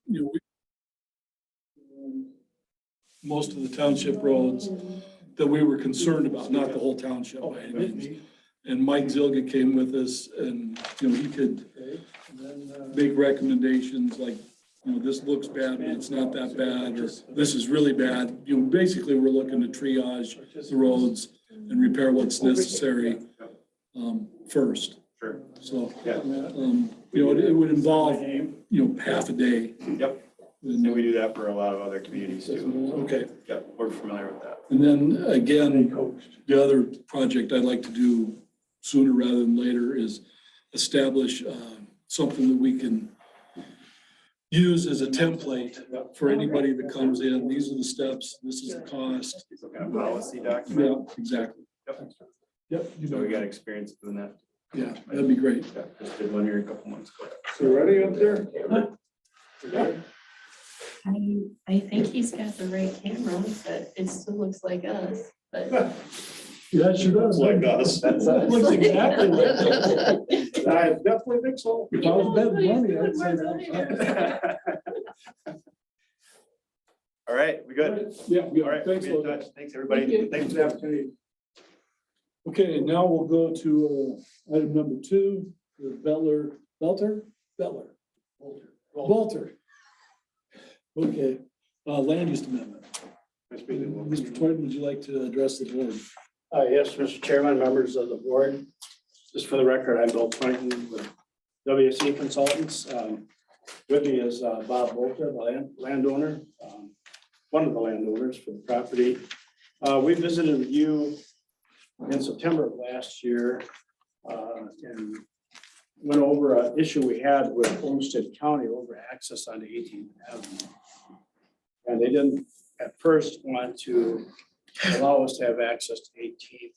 you know, most of the township roads that we were concerned about, not the whole township by any means. And Mike Zilga came with us and, you know, he could make recommendations like, you know, this looks bad, but it's not that bad, or this is really bad. You know, basically, we're looking to triage the roads and repair what's necessary first. Sure. So, Yeah. you know, it would involve, you know, half a day. Yep. And we do that for a lot of other communities too. Okay. Yep, we're familiar with that. And then again, the other project I'd like to do sooner rather than later is establish something that we can use as a template for anybody that comes in. These are the steps, this is the cost. Some kind of policy document. Yeah, exactly. Yep. Yep. So we got experience doing that. Yeah, that'd be great. Yeah, just did one here a couple months ago. So ready up there? I think he's got the right camera, but it still looks like us, but. Yeah, it sure does. Like us. That's us. Looks exactly like us. I definitely think so. If I was betting money, I'd say that. All right, we good? Yeah, All right, thanks. we'll be in touch. Thanks, everybody. Thanks for the opportunity. Okay, now we'll go to item number 2, the Belter. Okay, land use amendment. Mr. Toyton, would you like to address the board? Yes, Mr. Chairman, members of the board. Just for the record, I'm Bill Clinton with WSE Consultants. With me is Bob Volta, the landowner, one of the landowners for the property. We visited with you in September of last year and went over an issue we had with Olmsted County over access on 18th Avenue. And they didn't at first want to allow us to have access to 18th.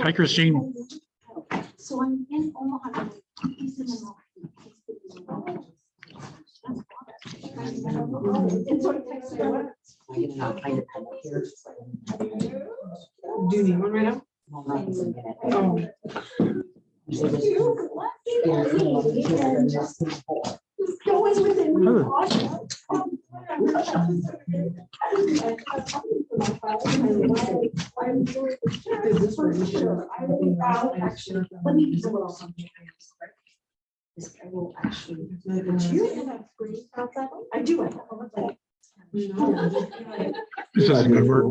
Hi, Christine. So I'm in Omaha. He's in the. Do you need one right now? Going within. Let me use a little something. I will actually. I do. This is a good word.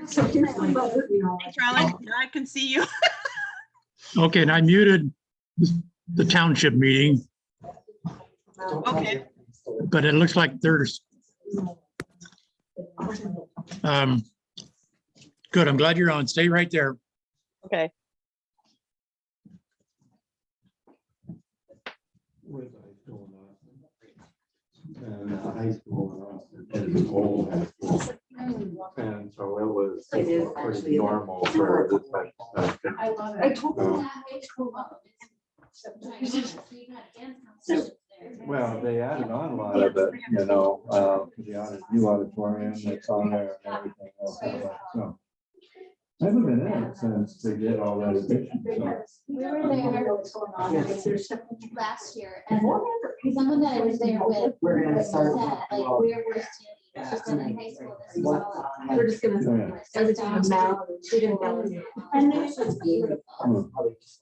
So here's my mother. Hey, Charlie, now I can see you. Okay, and I muted the township meeting, Okay. but it looks like there's good. I'm glad you're on. Stay right there. Okay. And high school and old high school. And so it was pretty normal for this type of stuff. I told them Well, they added on a lot of it, you know, the new auditorium that's on there and everything else. So I haven't been in it since they did all that addition. So. We were there last year, and someone that I was there with, We're gonna start. like, we're just in high school. This is all. We're just gonna, Yeah. everything comes out. We didn't know. And there's beautiful,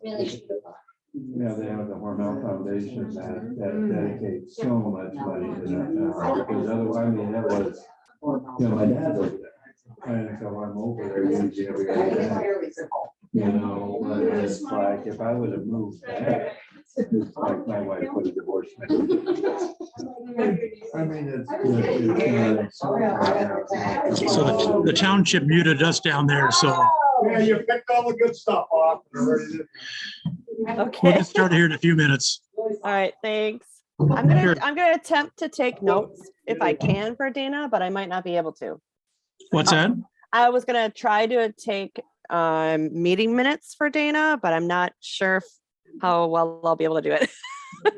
really beautiful. Yeah, they have the Hormel Foundation that dedicates so much money to that now, because otherwise, I mean, that was, my dad's over there. And so I'm over there usually every other day. But it's like, if I would have moved back, it's like my wife would have divorced me. I mean, So the township muted us down there, so Yeah, you picked all the good stuff off. and are ready to- we'll Okay, get started here in a few minutes. all right, thanks. Sure. I'm gonna attempt to take notes if I can for Dana, but I might not be able to. What's that? I was gonna try to take meeting minutes for Dana, but I'm not sure how well I'll be able to do it.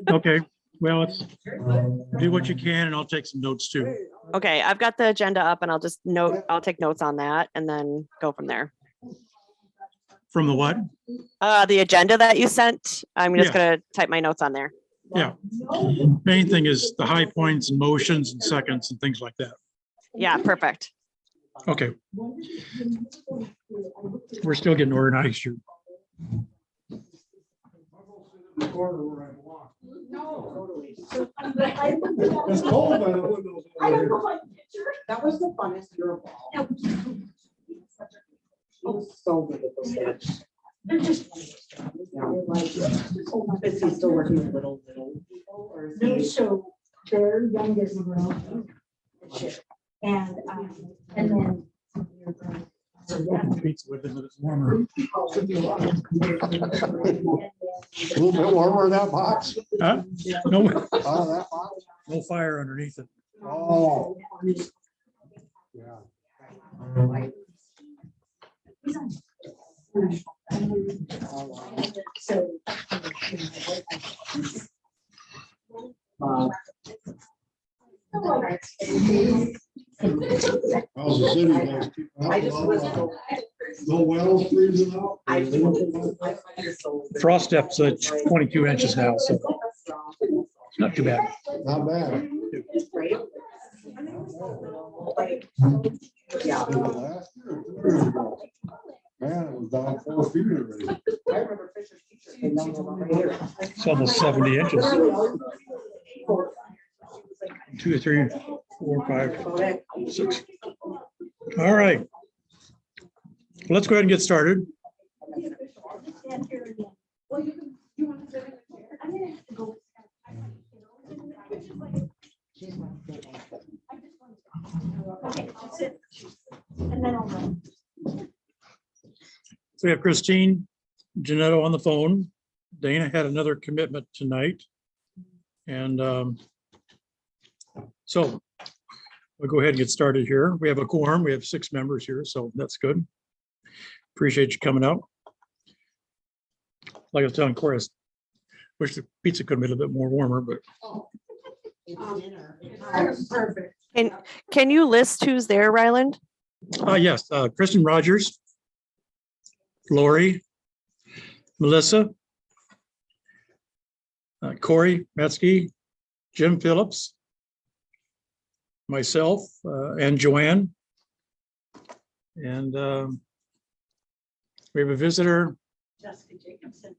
Okay, well, do what you can and I'll take some notes too. Okay, I've got the agenda up and I'll take notes on that and then go from there. From the what? The agenda that you sent, I'm just Yeah. gonna type my notes on there. Yeah. Main thing is the high points and motions and seconds and things like that. Yeah, perfect. Okay. We're still getting organized here. It's cold by the windows over here. That was the funnest year of all. It was so good at those steps. Is he still working with little people or? is he- So their youngest girl, and then. Pizza would have been a little warmer. A little bit warmer in that box. Huh? No, That box. no fire underneath it. Oh. Yeah. So. How's the city? Guys keep up I just was. No wells freezing out? I find it so- Frost depth's at 22 inches now, so it's not too bad. Not bad. Right? Like, yeah. Last year, 2 years ago. Man, it was down 4 feet already. I remember Fisher's teacher came down over here. It's almost 70 inches. 2, 3, 4, 5, 6. All right. Let's go ahead and get started. So we have Christine Janetto on the phone. Dana had another commitment tonight. And so we'll go ahead and get started here. We have a quorum. We have 6 members here, so that's good. Appreciate you coming out. Like I was telling Corey, I wish the pizza could have been a little bit more warmer, but It's dinner. It's perfect. Can you list who's there, Ryland? yes, Kristen Rogers, Lori, Melissa, Corey Metzke, Jim Phillips, myself, and Joanne. And we have a visitor, Jessica Jacobson.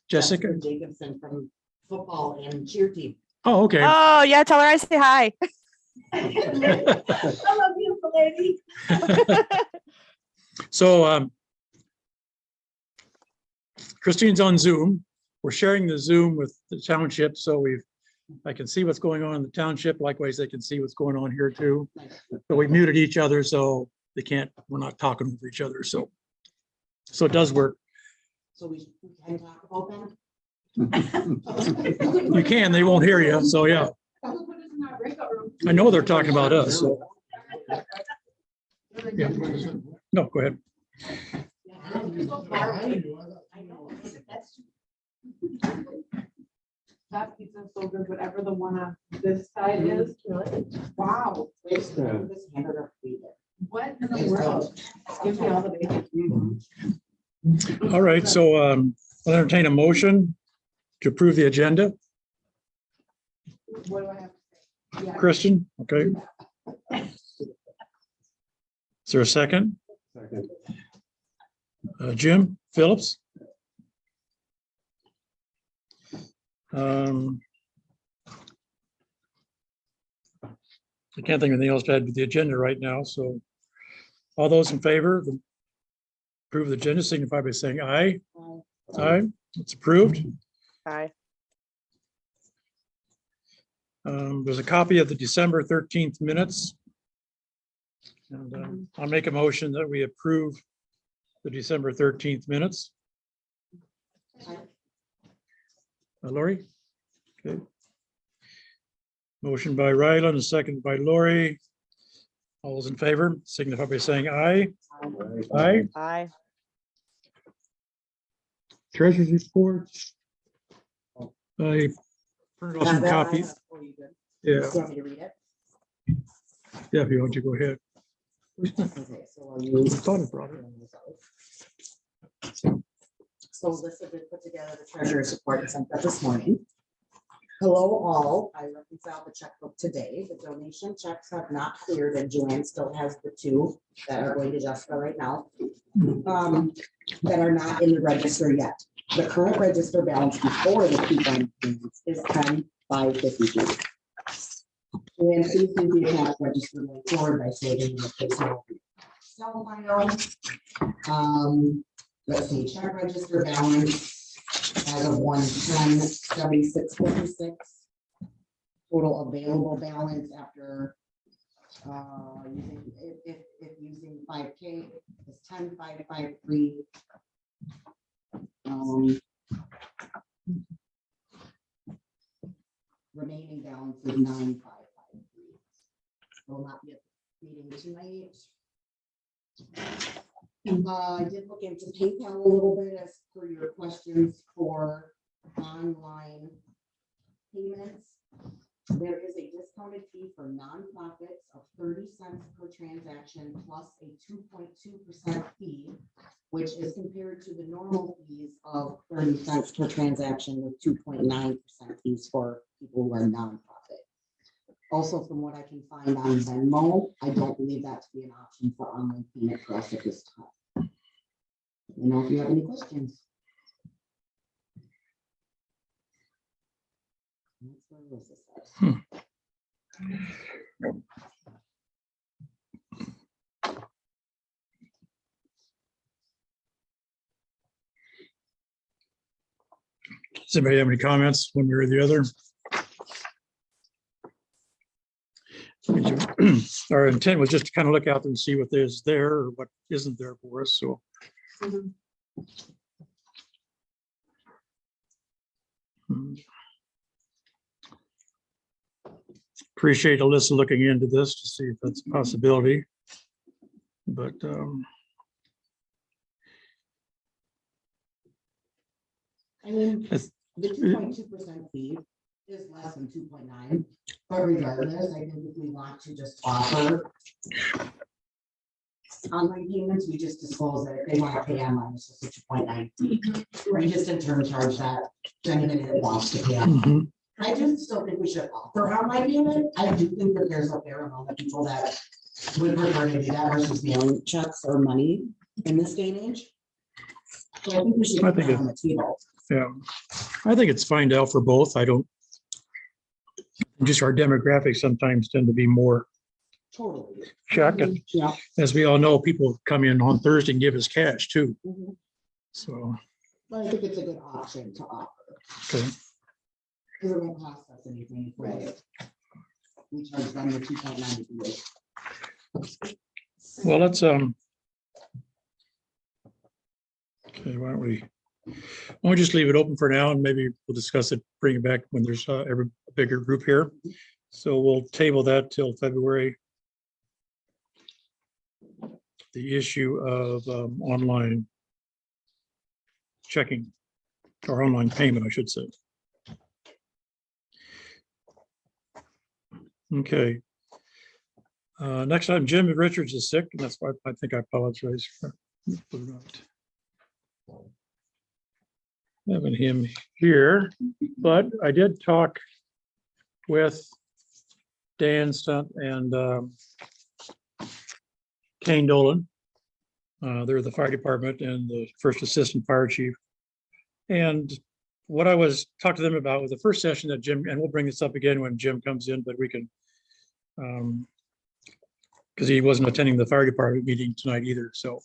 Jessica. Jacobson from football and cheer team. Oh, okay. Oh, yeah, tell her I say hi. Hello, beautiful lady. So Christine's on Zoom. We're sharing the Zoom with the township, so I can see what's going on in the township. Likewise, they can see what's going on here too. But we muted each other, so we're not talking with each other. So it does work. So we can talk about that. You can, they won't hear you. So yeah, I know they're talking about us. So. Yeah. No, go ahead. That pizza's so good, whatever the one on this side is. Wow. This hamburger. What in the world? Give me all the bacon. All right, so I'll entertain a motion to approve the agenda. What do I have to say? Yeah. Christian, okay. Is there a second? Second. Jim Phillips. I can't think of anything else to add to the agenda right now, so all those in favor of approve the agenda signify by saying aye. Aye, it's approved. Aye. There's a copy of the December 13th minutes. And I'll make a motion that we approve the December 13th minutes. Lori? Okay. Motion by Ryland, a second by Lori. All those in favor signify by saying aye. Aye. Aye. Treasurer's report. I printed off some copies. Yeah, Want me to read it? yeah, if you want to go ahead. Okay, so I'll use- Thought it brought it. So Alyssa did put together the treasurer's report and sent that this morning. Hello all, I reconciled the checkbook today. The donation checks have not cleared and Joanne still has the two that are going to Jessica right now. That are not in the register yet. The current register balance before the coupon payments is 10,552. And please do the account register going forward by saving the personal cell file. Let's see, check register balance as of 1/10/76/56. Total available balance after if using 5K is 10,553. Remaining balance is 9,553. Will not be at the meeting tonight. I did look into PayPal a little bit as per your questions for online payments. There is a discounted fee for nonprofits of 30 cents per transaction plus a 2.2% fee, which is compared to the normal fees of 30 cents per transaction with 2.9% fees for people who are nonprofit. Also, from what I can find on Venmo, I don't believe that to be an option for online payment for us at this time. You know, if you have any questions. That's where Alyssa said. Does anybody have any comments one way or the other? Our intent was just to kind of look out there and see what is there or what isn't there for us, so. Appreciate Alyssa looking into this to see if that's a possibility. But I mean, It's- the 2.2% fee is less than 2.9, but regardless, I think if we want to just offer online payments, we just disclose that if they want to pay online, it's just a 2.9 fee. We just in turn charge that to anybody that wants to pay. mhm. I do still think we should offer online payment. I do think that there's a fair amount of people that would prefer to do that versus mailing checks or money in this day and age. So I think we should I put think that on the table. Yeah, I think it's fine out for both. I don't. Just our demographics sometimes tend to be more Totally. check, and Yeah. as we all know, people come in on Thursday and give us cash too. Mhm. So, But I think it's a good option to offer, okay, because it won't cost us anything. Right. We charge them the 2.9 fee. well, let's okay, why don't we just leave it open for now and maybe we'll discuss it, bring it back when there's a bigger group here. So we'll table that till February. The issue of online checking or online payment, I should say. Okay. Next time, Jim Richards is sick, and that's why I think I apologize for not having him here, but I did talk with Dan Stunt and Kane Dolan. They're the fire department and the first assistant fire chief. And what I was talking to them about was the first session that Jim, and we'll bring this up again when Jim comes in, but we can, because he wasn't attending the fire department meeting tonight either. So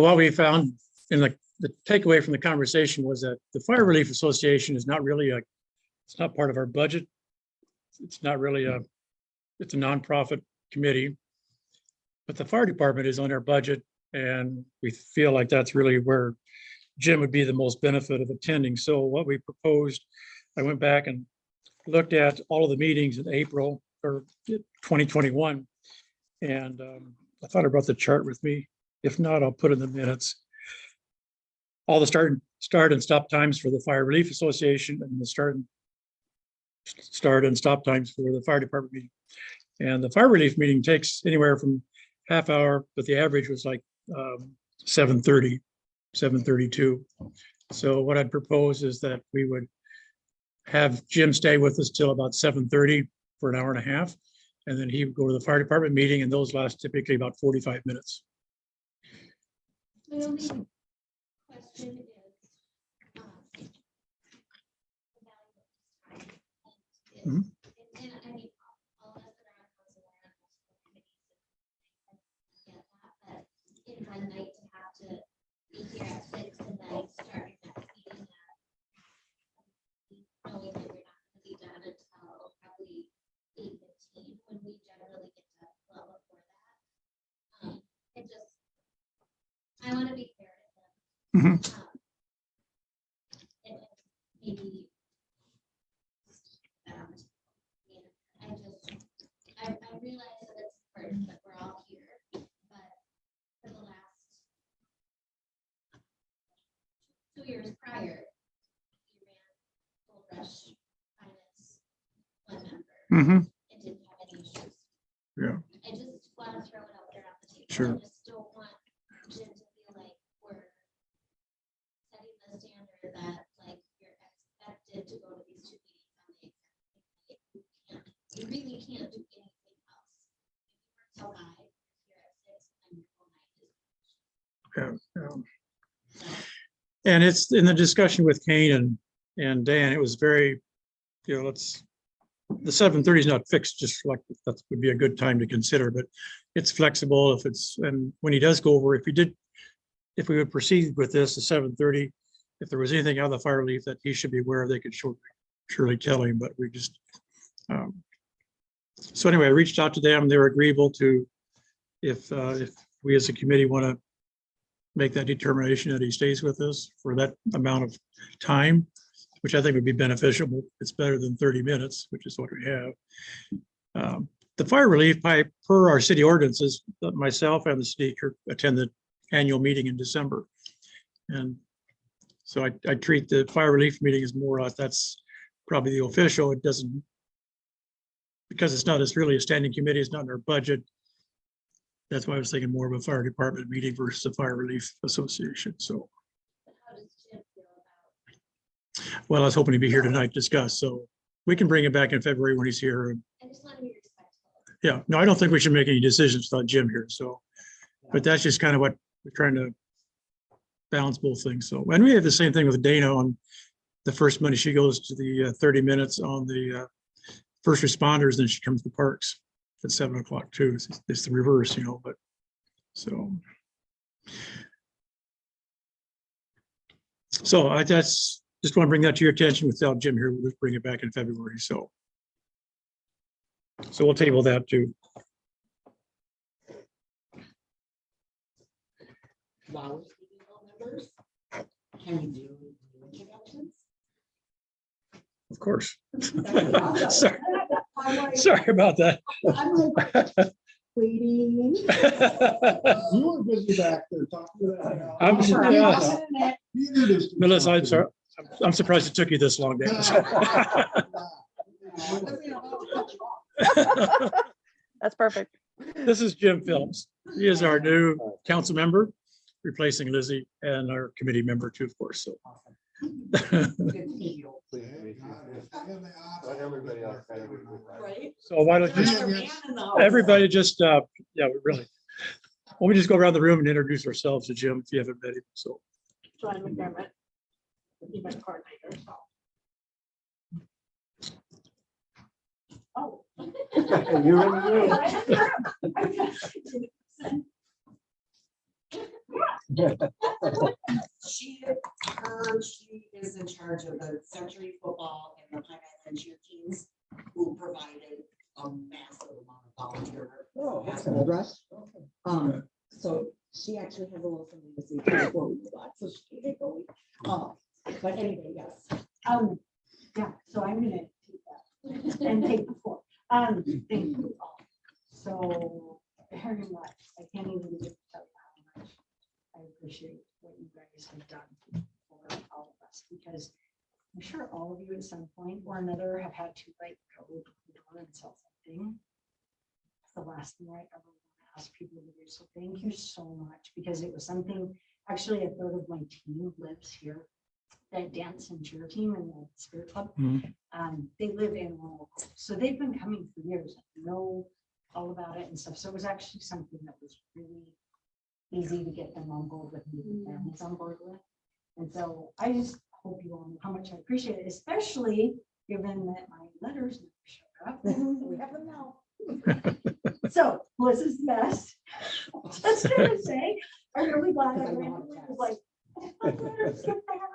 what we found in the takeaway from the conversation was that the Fire Relief Association is not really it's not part of our budget. It's not really it's a nonprofit committee, but the fire department is on our budget, and we feel like that's really where Jim would be the most benefit of attending. So what we proposed, I went back and looked at all of the meetings in April or 2021. And I thought I brought the chart with me. If not, I'll put it in the minutes. All the start and stop times for the Fire Relief Association and the start and stop times for the fire department meeting. And the fire relief meeting takes anywhere from half hour, but the average was like 7:30, 7:32. So what I'd propose is that we would have Jim stay with us till about 7:30 for an hour and a half. And then he would go to the fire department meeting, and those last typically about 45 minutes. My only question is, Mhm. and I mean, all of us that are on council are on multiple committees, and I get that, but in one night to have to be here at 6 and then start your next meeting at knowing that you're not gonna be done until probably 8:15, when we generally get done well before that. It just, I wanna be fair to them. Mhm. And maybe I realize that it's important that we're all here, but for the last 2 years prior, you ran Gold Rush Finance one member Mhm. and didn't have any issues. Yeah. I just want to throw it out there on the table. Sure. I just don't want Jim to feel like we're setting the standard that like you're expected to go to these 2 meetings on the exact same night. You really can't do anything else. If you work so high, you're at 6 and your whole night is. And it's in the discussion with Kane and Dan, it was very, the 7:30 is not fixed, just like that would be a good time to consider, but it's flexible if and when he does go over, if we would proceed with this at 7:30, if there was anything out of the fire relief that he should be aware of, they could surely tell him, but we just, so anyway, I reached out to them. They were agreeable to, if we as a committee want to make that determination that he stays with us for that amount of time, which I think would be beneficial. It's better than 30 minutes, which is what we have. The fire relief, per our city ordinances, myself and the city attend the annual meeting in December. And so I treat the fire relief meeting as more like that's probably the official. It doesn't, because it's not, it's really a standing committee, it's not in our budget. That's why I was thinking more of a fire department meeting versus a fire relief association. So, How does Jim feel about? well, I was hoping to be here tonight to discuss, so we can bring it back in February when he's here. I just want to be respectful. Yeah, no, I don't think we should make any decisions without Jim here. So, but that's just kind of what we're trying to balance both things. So, and we have the same thing with Dana on the first Monday. She goes to the 30 minutes on the first responders, then she comes to parks at 7 o'clock too. It's the reverse, but so. So I just want to bring that to your attention without Jim here. We'll just bring it back in February. So we'll table that too. While we're speaking about members, can we do introductions? Of course. I'm Sorry about that. like waiting. You were busy back there talking to that. I'm sure, yeah. You introduced yourself. Melissa, I'm sorry. I'm surprised it took you this long. Dan. That's perfect. This is Jim Phillips. He is our new council member, replacing Lizzie, and our committee member too, of course. So. Everybody else. Right? So why don't you, everybody just, yeah, really. Well, we just go around the room and introduce ourselves to Jim if you haven't met him. So John McDermott, event coordinator, so. Oh. You're in the She is in charge of the Century Football and the Pine Island cheer teams who provided a massive amount of volunteer work at Gold Rush. So she actually has a little something to say before we move on, so she can get going. But anyway, yes. Yeah, so I'm gonna take that and take the floor. Thank you all. So very much, I can't even begin to tell you how much I appreciate what you guys have done for all of us, because I'm sure all of you at some point or another have had to like go to the door and sell something. It's the last thing I ever want to ask people to do. So thank you so much, because it was something, actually a third of my team lives here. That dance and cheer team in the Spirit Club. They live in Royal Oak, so they've been coming for years, and know all about it and stuff. So it was actually something that was really easy to get them on board with, me, the families on board with. And so I just hope you all know how much I appreciate it, especially given that my letters never showed up. We have them now. So was this the best? Just gonna say, I'm really glad I ran away with like.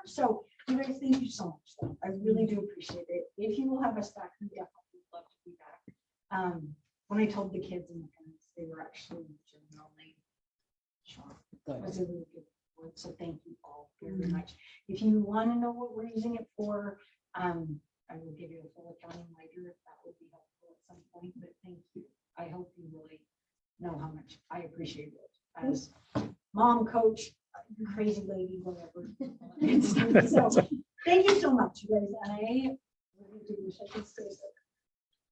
So you guys, thank you so much. I really do appreciate it. If you will have us back, we definitely would love to be back. When I told the kids and the parents, they were actually genuinely shocked. It was a really good word. So thank you all very much. If you want to know what we're using it for, I will give you a full accounting later if that would be helpful at some point. But thank you. I hope you really know how much I appreciate it as mom, coach, crazy lady, whatever. So thank you so much, you guys. And I really do wish I could stay there.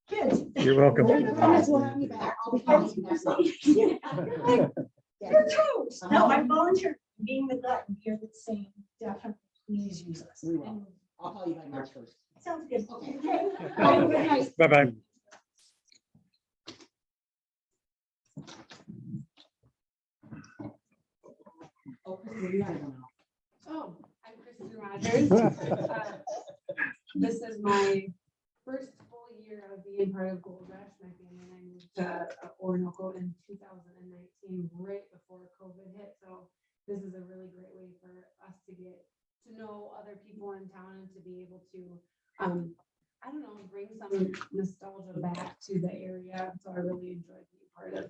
Kids. you're welcome. We'll have you back. I'll be calling you next week. You're toast. No, I volunteer being the gut and here that's saying definitely please use us. We will. I'll call you by March 1st. Sounds good. Okay. Bye-bye. Oh, Kristen, you gotta go now. Oh, I'm Kristen Rogers. This is my first full year of being part of Gold Rush. My family and I moved to Orinoco in 2019, right before COVID hit. So this is a really great way for us to get to know other people in town and to be able to, I don't know, bring some nostalgia back to the area. So I really enjoyed being part of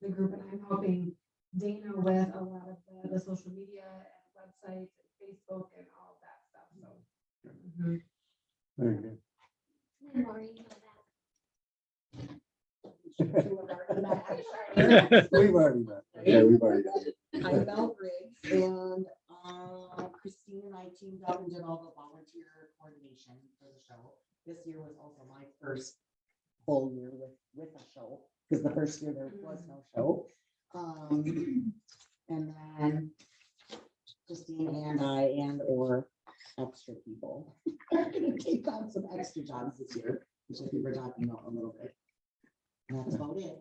the group, and I'm helping Dana with a lot of the social media and websites and Facebook and all of that stuff. So Very good. We've already met. Yeah, we've already done it. I'm Belle Briggs, and Christine and I teamed up and did all the volunteer coordination for the show. This year was also my first full year with a show, because the first year there was no show. And then Christine and I or extra people are gonna take on some extra jobs this year, which I think we're talking about a little bit. And that's about it.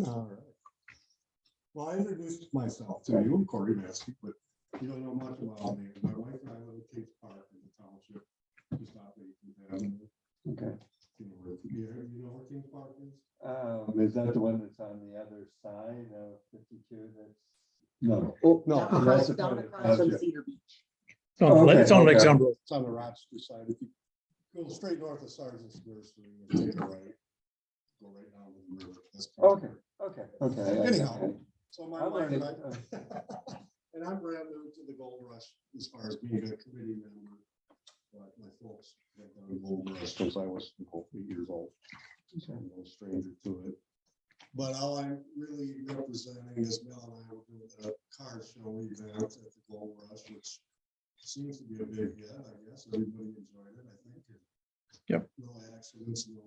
All right. Well, I introduced myself to you, I'm Corey Maskey, but you don't know much about me. My wife and I live in Kings Park in the township, just off 18th Avenue. Okay. You know where Kings Park is? Is that the one that's on the other side of 52? That's no. Oh, no. Down across from Cedar Beach. It's on Lake Zumbro. It's on the Rochester side. If you go straight north of Sergeant's Nursery, you take a right. Go right down to the river. That's Okay, okay. Anyhow, Okay. so my I wife learned and I, it. and I'm brand new to the Gold Rush as far as being a committee member. But my folks have done Gold Rush since I was 8 years old. So I'm no stranger to it. But all I'm really representing is Bill and I were doing a car show event at the Gold Rush, which seems to be a big hit, I guess. Everybody enjoyed it, I think. Yep. No accidents, no.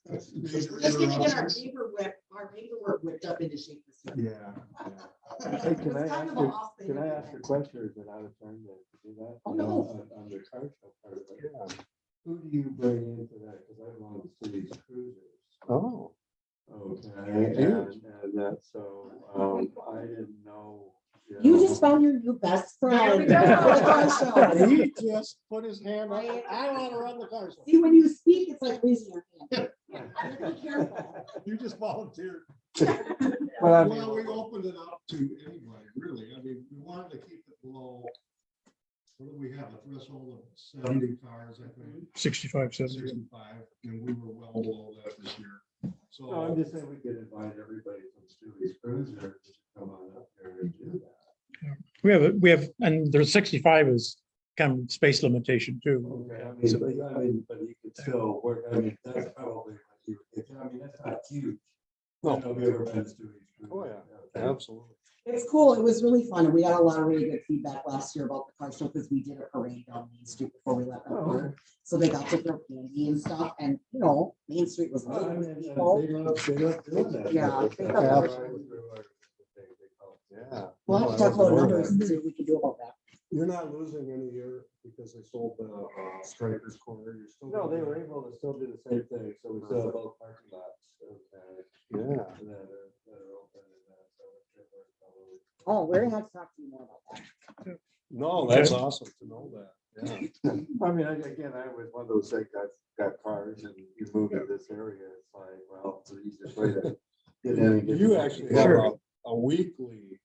We're just gonna get our paperwork whipped up into shape this year. Yeah. Hey, can I ask a question, or is it out of turn to do that? Oh, You no. know, on the car show part of it. Who do you bring into that? Because I belong to these cruisers. Oh. Okay, and that's so, I didn't know. You know. just found your best friend. He just put his hand up, I want to run the car show. See, when you speak, it's like raising your hand. Be careful. You just volunteered. But I mean, Well, we opened it up to anybody, really. I mean, we wanted to keep it below. What do we have, a threshold of 70 cars, I think, 65, 70. 65, and we were well below that this year. no, I'm So, just saying we could invite everybody from Stewie's Cruiser to come on up there and do that. We have, and there's 65 is kind of space limitation too. Okay, but you could still work, I mean, that's probably, what you would think. I mean, that's not huge. I don't know if you've ever been to Stewie's Cruiser. Oh, yeah. Okay. absolutely. It's cool. It was really fun. We got a lot of really good feedback last year about the car show because we did a parade down Main Street before we left. Oh, okay. So they got to throw candy and stuff and, you know, Main Street was Well, I lit mean, with they people. love doing that. Yeah, they love Yeah. it. Yeah. We'll have to talk about numbers and see what we can do about that. You're not losing any here because they sold the Strikers corner. You're still. No, they were able to still do the same thing, so we still have both parking lots. Okay. Yeah. That are open and that, so it works probably. Oh, we're gonna have to talk to you more about that. No, that's awesome to know that. Yeah. I mean, again, I was one of those things, I've got cars and you move in this area, it's like, well, it's the easiest way to get in and get. You actually have Sure. a weekly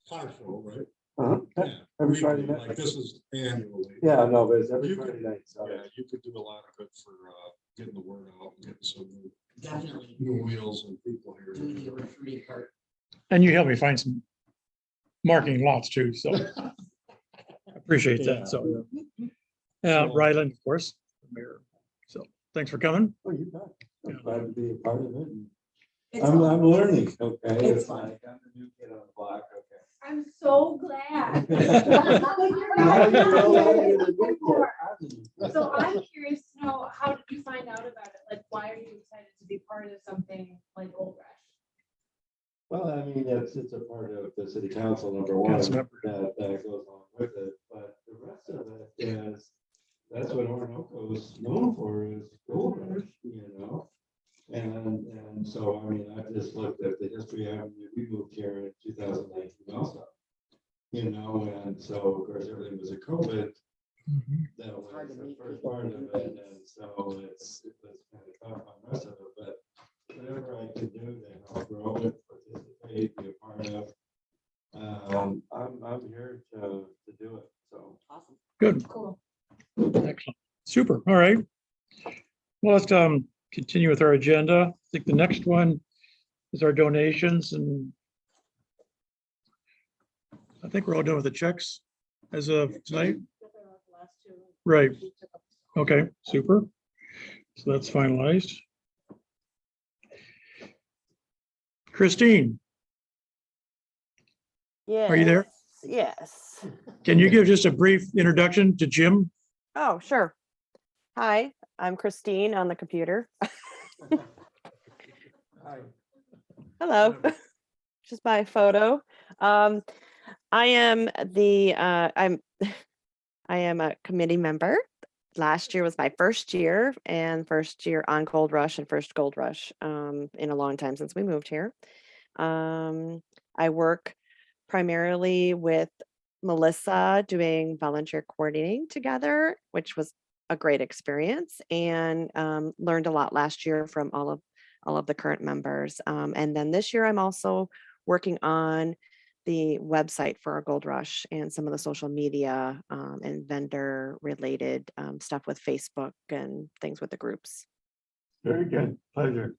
car show, right? Uh-huh. Yeah, Every Friday weekly, night. like this is annually. Yeah, no, but it's every You could- Friday night, so. Yeah, you could do a lot of good for getting the word out, and getting some Definitely. new wheels and people here. Do the recruiting part. And you helped me find some marking lots too, so. I Appreciate that, so. Ryland, of course, Mayor. So, thanks for coming. Oh, you bet. Yeah. I'm glad to be a part of it. It's I'm fun. learning, okay? It's It's fun. like, I'm the new kid on the block, okay. I'm so glad. Now you know that you're the new kid. So I'm curious to know, how did you find out about it? Like, why are you excited to be part of something like Gold Rush? Well, I mean, it's a part of the city council, number one, Council that goes along with it, but the rest of it is, that's what Orinoco is known for, is gold rush, you know? And so, I mean, I just looked at the history, I mean, we moved here in 2019 also. You know, and so, of course, everything was a COVID, that was hard to the meet first people. part of it, and so it was kind of tough on the rest of it, but whatever I could do to help grow it, participate, be a part of. I'm here to do it, so. Awesome. Good. Cool. Excellent. Super. All right. Well, let's continue with our agenda. I think the next one is our donations, and I think we're all done with the checks as of tonight. Right. Okay, super. So that's finalized. Christine, Yeah. are you there? Yes. Can you give just a brief introduction to Jim? Oh, sure. Hi, I'm Christine on the computer. Hello. Just my photo. I am I am a committee member. Last year was my first year on Gold Rush and first Gold Rush in a long time since we moved here. I work primarily with Melissa doing volunteer coordinating together, which was a great experience, and learned a lot last year from all of the current members. And then this year I'm also working on the website for our Gold Rush and some of the social media and vendor related stuff with Facebook and things with the groups. Very good, pleasure.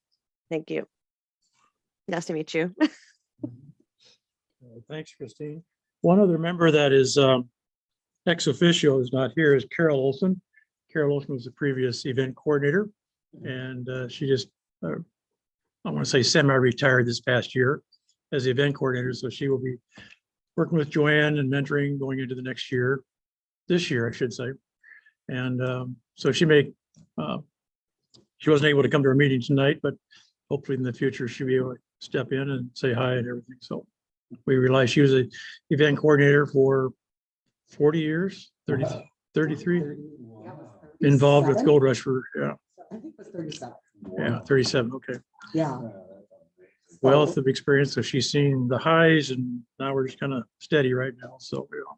Thank you. Nice to meet you. Thanks, Christine. One other member that is ex officio is not here is Carol Olson. Carol Olson was the previous event coordinator, and she just, I want to say semi-retired this past year as the event coordinator. So she will be working with Joanne and mentoring going into the next year, this year, I should say. And so she wasn't able to come to our meeting tonight, but hopefully in the future she'll be able to step in and say hi and everything. So we realize she was an event coordinator for 40 years, 30, 33, involved with Gold Rush for, yeah, I think it was 37. yeah, 37, okay. Yeah. wealth of experience. So she's seen the highs and now we're just kind of steady right now. So, you know,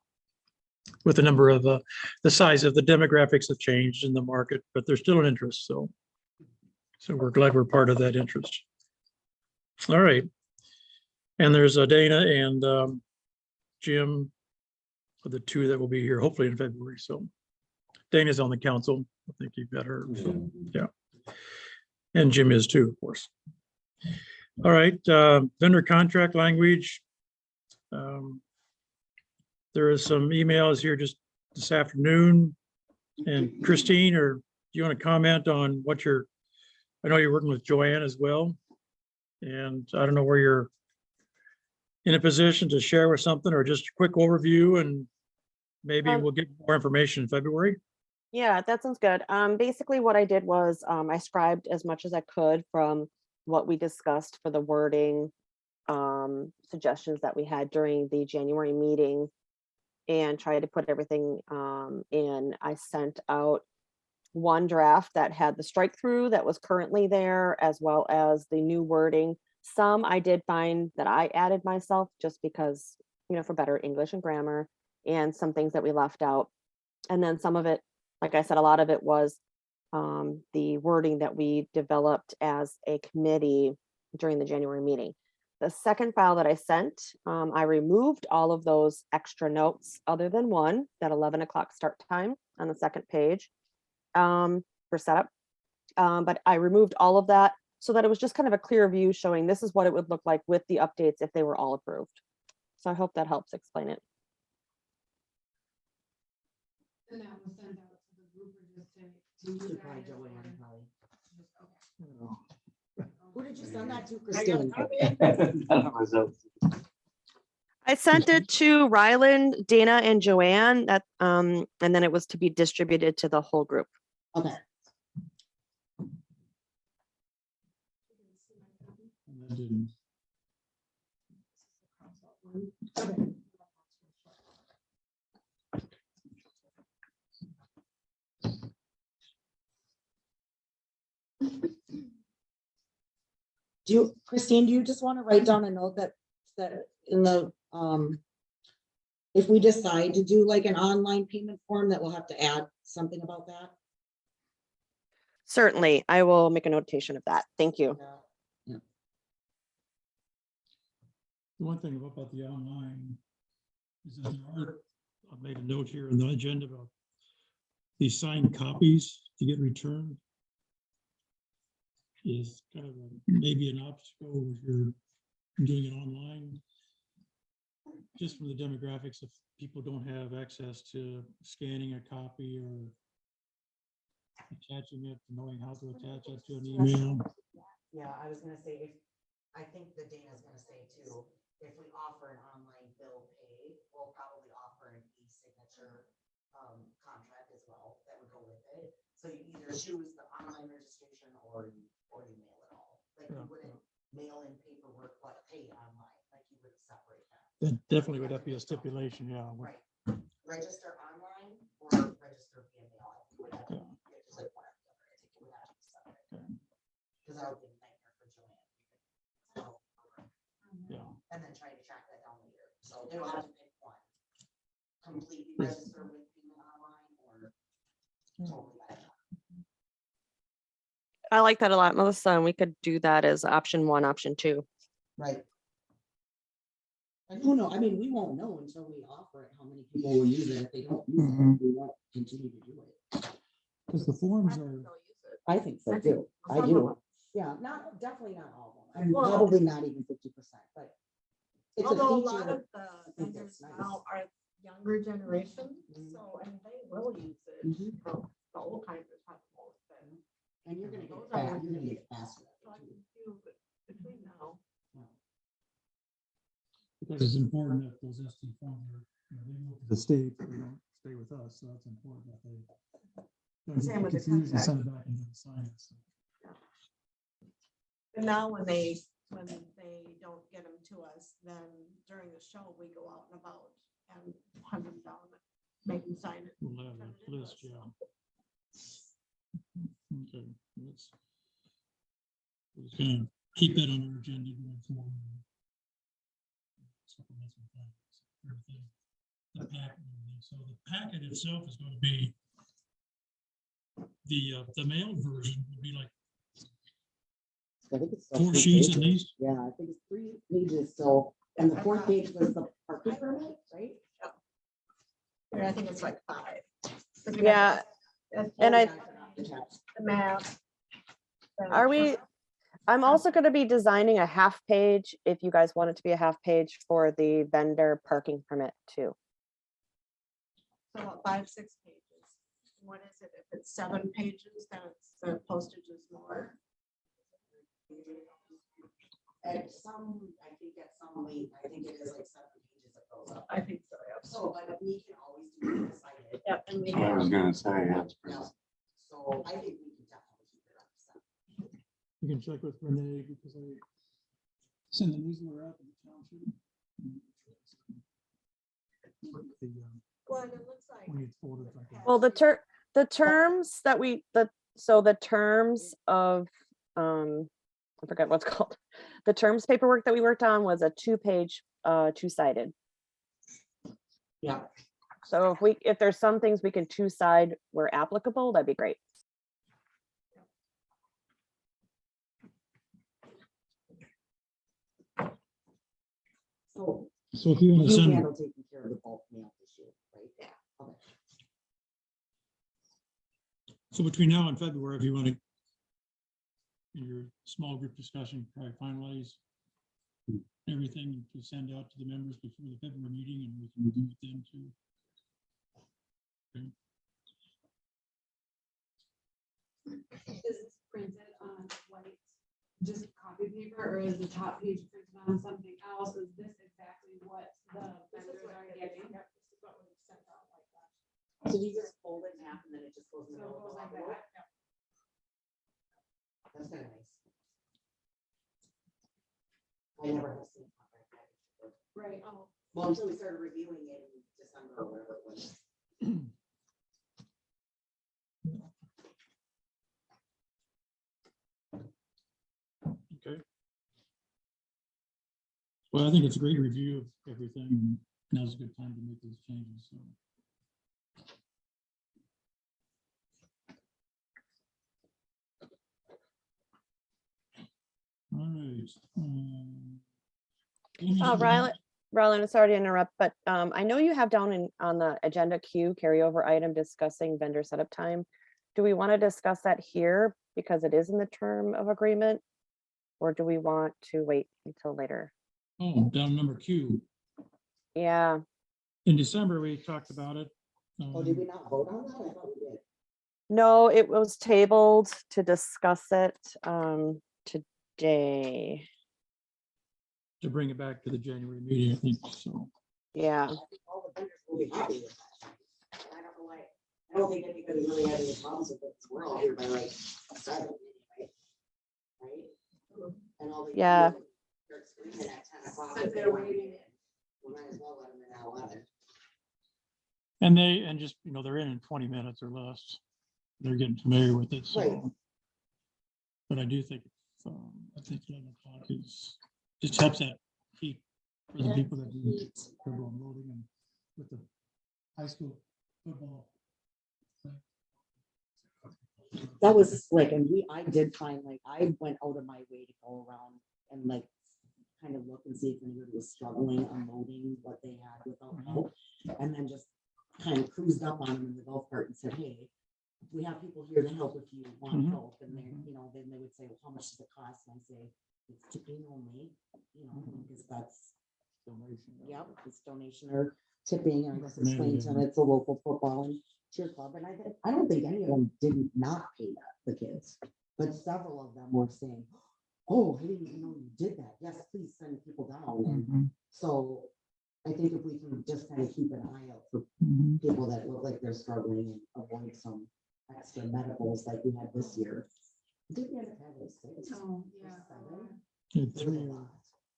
with the number of, the size of the demographics have changed in the market, but there's still an interest. So we're glad we're part of that interest. All right. And there's Dana and Jim, are the two that will be here hopefully in February. So Dana's on the council. I think you've got her. So, yeah. And Jim is too, of course. All right, vendor contract language. There is some emails here just this afternoon. And Christine, or do you want to comment on what I know you're working with Joanne as well. And I don't know where you're in a position to share with something or just a quick overview, and maybe we'll get more information in February. Yeah, that sounds good. Basically what I did was I scribed as much as I could from what we discussed for the wording suggestions that we had during the January meeting and tried to put everything in. I sent out one draft that had the strike through that was currently there, as well as the new wording. Some I did find that I added myself just because, you know, for better English and grammar, and some things that we left out. And then some of it, like I said, a lot of it was the wording that we developed as a committee during the January meeting. The second file that I sent, I removed all of those extra notes other than one, that 11 o'clock start time on the second page for setup. But I removed all of that so that it was just kind of a clear view showing this is what it would look like with the updates if they were all approved. So I hope that helps explain it. And that was sent out to the group or just to you To probably guys, Joanne, or probably. just- okay. Who did you send that to, Christine? I sent it to Ryland, Dana, and Joanne, and then it was to be distributed to the whole group. Okay. Christine, do you just want to write down a note that in the, if we decide to do like an online payment form, that we'll have to add something about that? Certainly, I will make a notation of that. Thank you. Yeah. The one thing about the online is that I made a note here in the agenda about these signed copies to get returned is kind of maybe an obstacle if you're doing it online. Just from the demographics, if people don't have access to scanning a copy or attaching it, knowing how to attach it to an email. Yeah, I was gonna say, I think that Dana's gonna say too, if we offer an online bill pay, we'll probably offer an e-signature contract as well that would go with it. So you either choose the online registration or you mail it all. Like you wouldn't mail in paperwork, but pay online, like you would separate that. That definitely would have to be a stipulation, yeah. Right. Register online or register via mail. Yeah. Because that would be a nightmare for Joanne. Yeah. And then try to track that down later. So they'll have to pick one. Completely register with payment online or totally. I like that a lot, Melissa, and we could do that as option 1, option 2. Right. And who knows? I mean, we won't know until we offer it, how many people will use it. If they don't use it, we won't continue to do it. Because the forms are, I think so too. I do. Yeah, definitely not all of them. I mean, probably not even 50%, but it's a Although a feature lot that of the I think vendors that's nice. now are younger generation, Mhm. so, and they will use it. Mhm. The old timers have most, and And you're gonna get Those it are fast, you're gonna get it faster. so I can do between now. because it's important that those SD forms are, you know, they go to the state, they don't stay with us, so that's important that they don't get Same with the confused and contract. send it back and get signed. So. And now when they don't get them to us, then during the show, we go out and about and hunt them down, make them sign it. We'll have turn a it into list, us. yeah. Okay, let's gonna keep that on our agenda going forward. Supplemental plans, everything, the packet and everything. So the packet itself is going to be the mailed version would be like I think it's still 4 3 sheets at pages. least. Yeah, I think it's 3 pages still, and the 4th page was the parking permit, right? I think it's like 5. Yeah, and I, The map. are we, I'm also going to be designing a half page, if you guys want it to be a half page for the vendor parking permit too. So about 5, 6 pages. What is it? If it's 7 pages, then it's the postage is more. At some, I think at some length, I think it is like 7 pages that goes up. I think so, yeah. So, but we can always do it decided. Yep, and we I was have, gonna say, that's pretty. Yeah. So I think we can definitely keep it up to 7. You can check with Renee because I send the newsletter out to the township. well, and it looks like. Well, the terms that the terms of, I forget what's called. The terms paperwork that we worked on was a 2-page, 2-sided. Yeah. So if there's some things we can 2-side where applicable, that'd be great. So So if you want to you send, handle taking care of the bulk mail issue, right? Yeah. Okay. so between now and February, if you want to, in your small group discussion, probably finalize everything to send out to the members before the February meeting, and we can review it then too. Is this printed on white, just copy paper, or is the top page printed on something else? Is this exactly what the vendors are getting? Yep, this is what was sent out like that. So you just fold it in half and then it just goes in the So it middle goes of like the that. envelope? Yep. That's kind of nice. I never have seen it like that before. Right, oh, Well, until we started reviewing it in December or whatever it was. Okay. Well, I think it's a great review of everything. And now's a good time to make those changes. So. All right. Rylan, sorry to interrupt, but I know you have down on the agenda queue carryover item discussing vendor setup time. Do we want to discuss that here because it is in the term of agreement? Or do we want to wait until later? Oh, down number Q. Yeah, In December, we talked about it. Oh, did we not vote on that? I thought we did. no, it was tabled to discuss it today. To bring it back to the January meeting, I think so. Yeah, I think all the vendors will be happy with that. I don't know why. I don't think anybody really had any problems with it. We're all here by like 7 anyway. Right? And all the. Yeah. They're screaming at 10 o'clock. But they're waiting. We might as well let them in at 11. And just, they're in 20 minutes or less. They're getting familiar with it, Right. so. But I do think, I think 11 o'clock just helps that heat for the people that do turbo unloading and with the high school football. That was like, and I did find, like, I went out of my way to go around and like kind of look and see if anybody was struggling unloading what they had without help. And then just kind of cruised up on them in the golf cart and said, hey, we have people here to help if you want help. And they, then they would say, well, how much does it cost? And I say, it's tipping only, because that's, yep, it's donation or tipping. And I guess explain to them it's a local football and cheer club. And I don't think any of them did not pay that, the kids, but several of them were saying, oh, I didn't even know you did that. Yes, please send people down. And so I think if we can just kind of keep an eye out for people that look like they're struggling and avoid some extra medicals like we had this year. Did we end up having 6? oh, or yeah. 7? Yeah, It was a lot.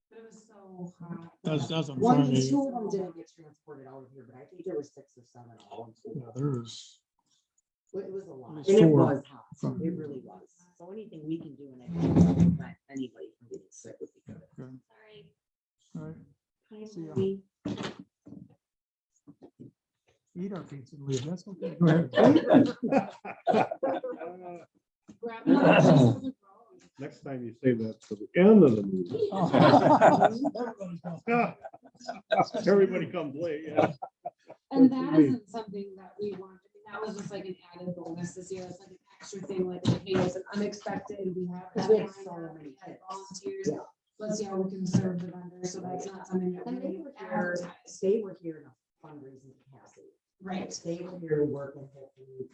But it was so hot. That was on One, Friday. 2 of them didn't get transported out of here, but I think there were 6 or 7 all. Yeah, there was It was a lot. was And it 4 was hot. from- It really was. So anything we can do in it, to prevent anybody from getting sick would be good. Okay. Sorry. All right. Hi, See ya. Marie. Eat our pizza and leave. That's okay. Go ahead. Next time you say that to the end of the meeting. Everybody comes late, yeah. And that isn't something that we want. That was just like an added bonus this year. It's like an extra thing, like, hey, it's an unexpected, we have. Because that we had so lined up, many we had kids. volunteers. Yeah. Let's see how we can serve the vendors. So that's not something that And they we were here, advertise. they were here in a fundraising capacity. Right. They were here to work and hopefully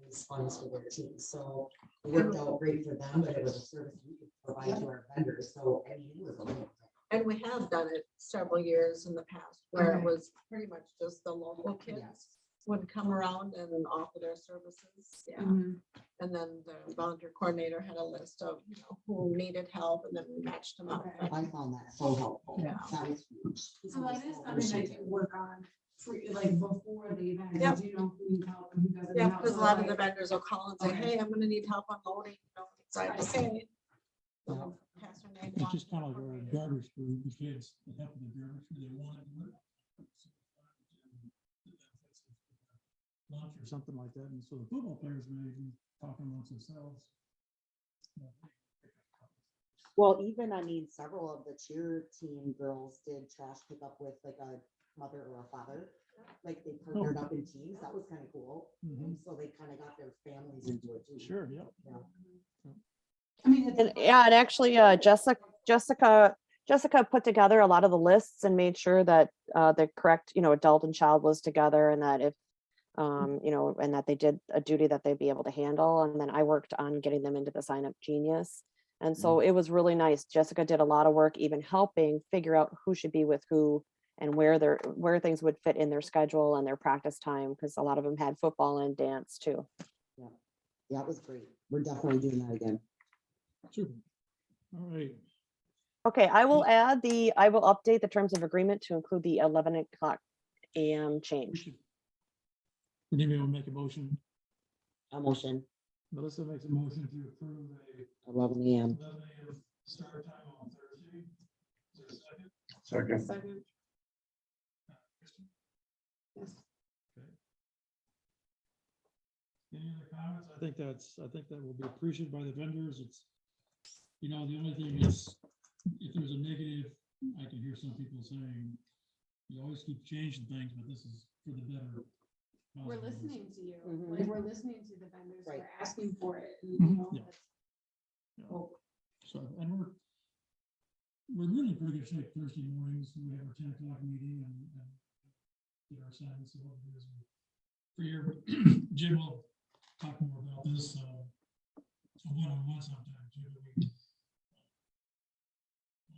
raise funds for their team. So it worked out great for them, but it was a service we could provide to our vendors. So I mean, it was a little. And we have done it several years in the past where it Okay. was pretty much just the local kids Yes. would come around and offer their services. Yeah. Mhm. And then the volunteer coordinator had a list of, you know, who needed help and then we matched them up. Okay. I found that so helpful. Yeah. That was huge. So that is something I could work on, like before the event. Yep. Do you know who needs help and who doesn't? Yeah, help? because a So, lot of the like, vendors will call and say, Okay. hey, I'm gonna need help unloading, you know, so I say. Yeah. Pass her name It's along just to the kind of like our coordinator. garbage crew, the kids, the help of the garbage crew, they want to do it. Lunch or something like that, and so the football players may be talking amongst themselves. Well, even, I mean, several of the cheer team girls did trash pickup with like a mother or a father. Like they partnered up in teams. That was kind of cool. Mhm. So they kind of got their families into it too. Sure, yeah. Yeah. I mean, it's. And yeah, and actually, Jessica put together a lot of the lists and made sure that the correct, adult and child was together, and that if, and that they did a duty that they'd be able to handle. And then I worked on getting them into the Sign Up Genius. And so it was really nice. Jessica did a lot of work, even helping figure out who should be with who and where things would fit in their schedule and their practice time, because a lot of them had football and dance too. Yeah, it was great. We're definitely doing that again. Super. All right. Okay, I will update the terms of agreement to include the 11 o'clock AM change. Anybody want to make a motion? A motion, Melissa makes a motion to approve a 11 AM. 11 a.m. start time on Thursday. Is there a second? Second. Second. Kristen? Yes. Okay. Any other comments? I think that will be appreciated by the vendors. It's, the only thing is, if there's a negative, I can hear some people saying, you always keep changing things, but this is for the better. We're listening to you, Mhm. like, we're listening to the vendors, Right. we're asking for it. And, Mhm. Yeah. that's- Yeah. So, and we're really in pretty good shape Thursday mornings. We have our 10 o'clock meeting and get our signs. So what it is for your Jim will talk more about this. One-on-one sometime too.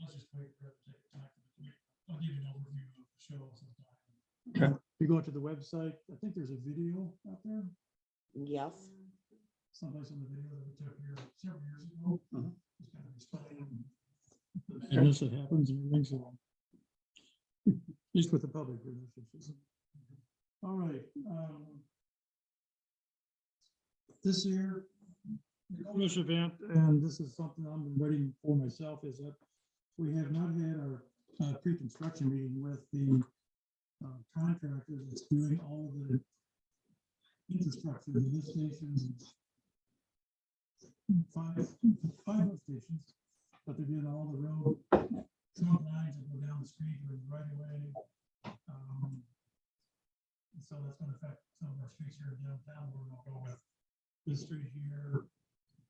Let's just wait for it to take time. I'll give you an overview of the show sometime. Okay. If you go to the website, I think there's a video out there. Yes. Someplace on the video that we took here several years ago. Just kind of explaining the madness that happens and everything, so. At least with the public relationships. All right. This year, the Gold Rush event, and this is something I've been waiting for myself, is that we have not had our pre-construction meeting with the contractor that's doing all of the infrastructure, the lift stations, five lift stations, but they're doing all the road trunk lines that go down the street or right away. So that's going to affect some of our streets here in downtown. We're going to go with this street here.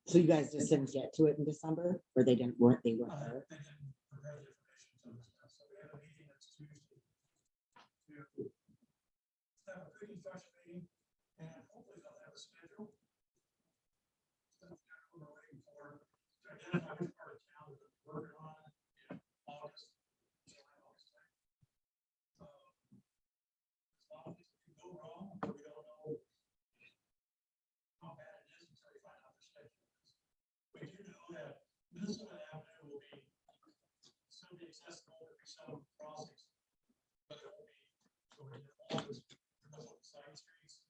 So you guys just didn't get to it in December, or they weren't there? They didn't provide the information to us, so we have a meeting next Tuesday to have a pre-construction meeting, and hopefully they'll have a schedule. That's kind of what we're waiting for, to identify which part of town that we're working on in August, July, August. As long as it can go wrong, but we don't know how bad it is until we find out the schedule. We do know that Minnesota Avenue will be still be accessible, there'll be some crossings, but it won't be, so we have all those side streets.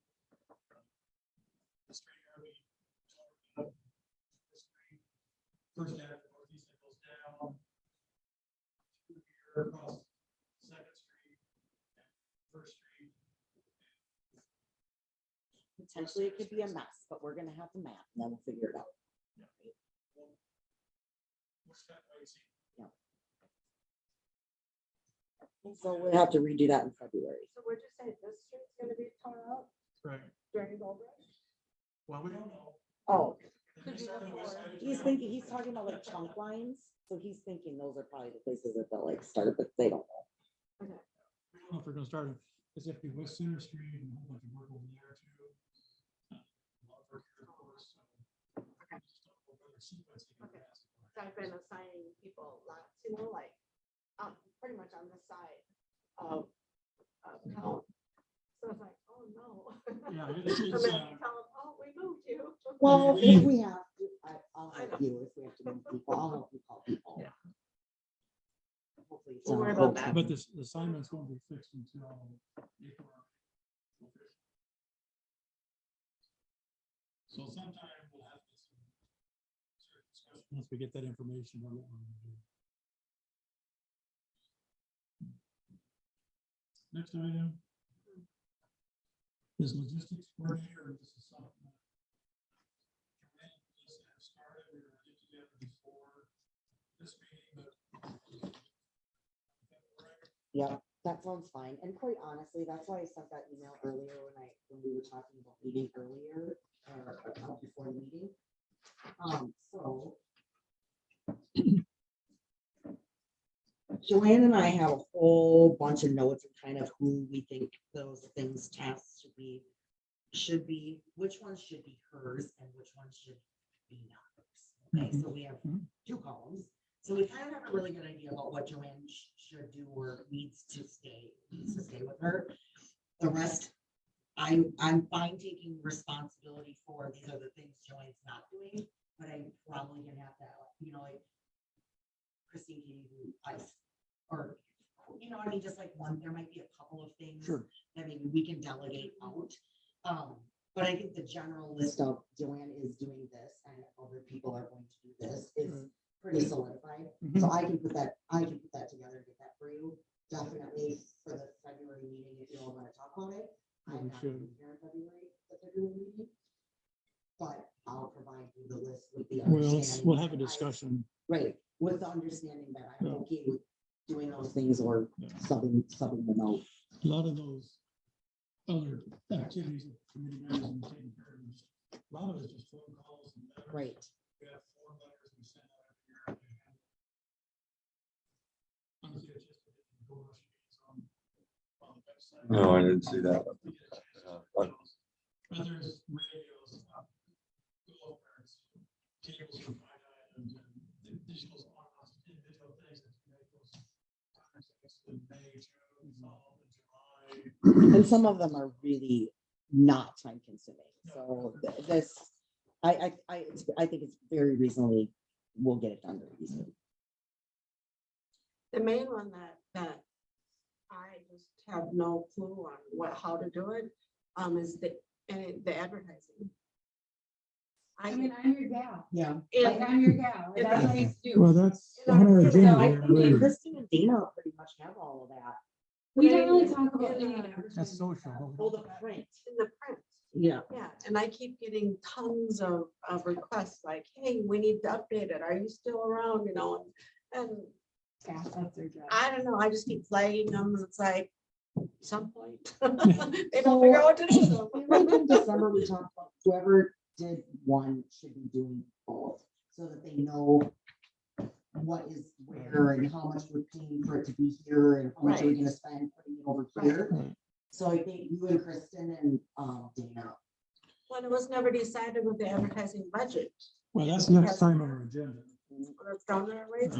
potentially it could be a mess, but we're gonna have the map and then we'll figure it out. So we'll have to redo that in February. So we're just saying this street's gonna be torn up Right. during Gold Rush? Well, we don't know. Oh, Could be before. he's talking about like trunk lines, so he's thinking those are probably the places that they'll like start, but they don't know. We don't know if we're gonna start, because if we West Center Street and a whole bunch of work over there too. A lot of work here, of course, so. Just don't know whether sequencing it Okay. has. So I've been assigning people lots, you know, like, pretty much on the side of town. So it's like, oh no. Yeah, And it's, then it's, tell them, oh, we moved you. Well, Yeah. if we have to, I'll I help know. you if we have to move people, I'll help you call people. Yeah. Hopefully it's Don't not worry a about whole that. town. but this, the assignment's won't be fixed until April. So sometime we'll have this. Once we get that information on what we're gonna do. Next item is logistics coordinator. This is something that Joanne just have started. We were gonna get together before this meeting, but Yeah, that sounds fine. And quite honestly, that's why I sent that email earlier when we were talking about meeting earlier, before the meeting. So Joanne and I have a whole bunch of notes and kind of who we think those things, tasks should be, which ones should be hers and which ones should be not hers. Okay, so we have two columns. So we kind of have a really good idea about what Joanne should do or needs to stay with her. The rest, I'm fine taking responsibility for. These are the things Joanne's not doing, but I'm probably gonna have to, you know, like Christine can do ice, or, you know, I mean, just like there might be a couple of things Sure. that maybe we can delegate out. But I think the general list of Joanne is doing this and other people are going to do this is pretty solidified. So I can put that together and get that for you. Definitely for the February meeting, if you all want to talk about it. I'm not gonna be here in the February meeting. But I'll provide you the list with the understanding. We'll have a that discussion. Right, with the understanding that I'm Yeah. okay with doing those things or Yeah. subbing them out. A lot of those other activities that committee members and taking care of, a lot of it's just phone calls and letters. Right. We have 4 letters we send out every year. Honestly, it's just a bit of Gold Rush meetings on the website. No, I didn't see that. But there's radios, billboards, tables for find items, and this goes on individual things that you make those contacts in May, June, fall, and July. And some of them are really not time consuming. So this, I think it's very reasonably, we'll get it done very easily. The main one that I just have no clue on how to do it, is the advertising. I mean, I'm your gal. Yeah. Like, I'm your gal. And That's what I do. Well, that's on our agenda I here, think really. Kristen and Dana pretty much have all of that. We don't really talk about In any the- advertising. That's social. Oh, the print. In the print. Yeah. Yeah, and I keep getting tons of requests like, hey, we need to update it. Are you still around? You know, and Yeah, that's their job. I don't know, I just keep flagging them. and It's like, some point. They don't figure out what to do. with them. Like in December, we talked about whoever did one should be doing both, so that they know what is where and how much we're paying for it to be here and how much we're gonna spend putting it over here. Right. So I think you and Kristen and Dana. When it was never decided with the advertising budget. Well, that's next time on our agenda. That's down there, right?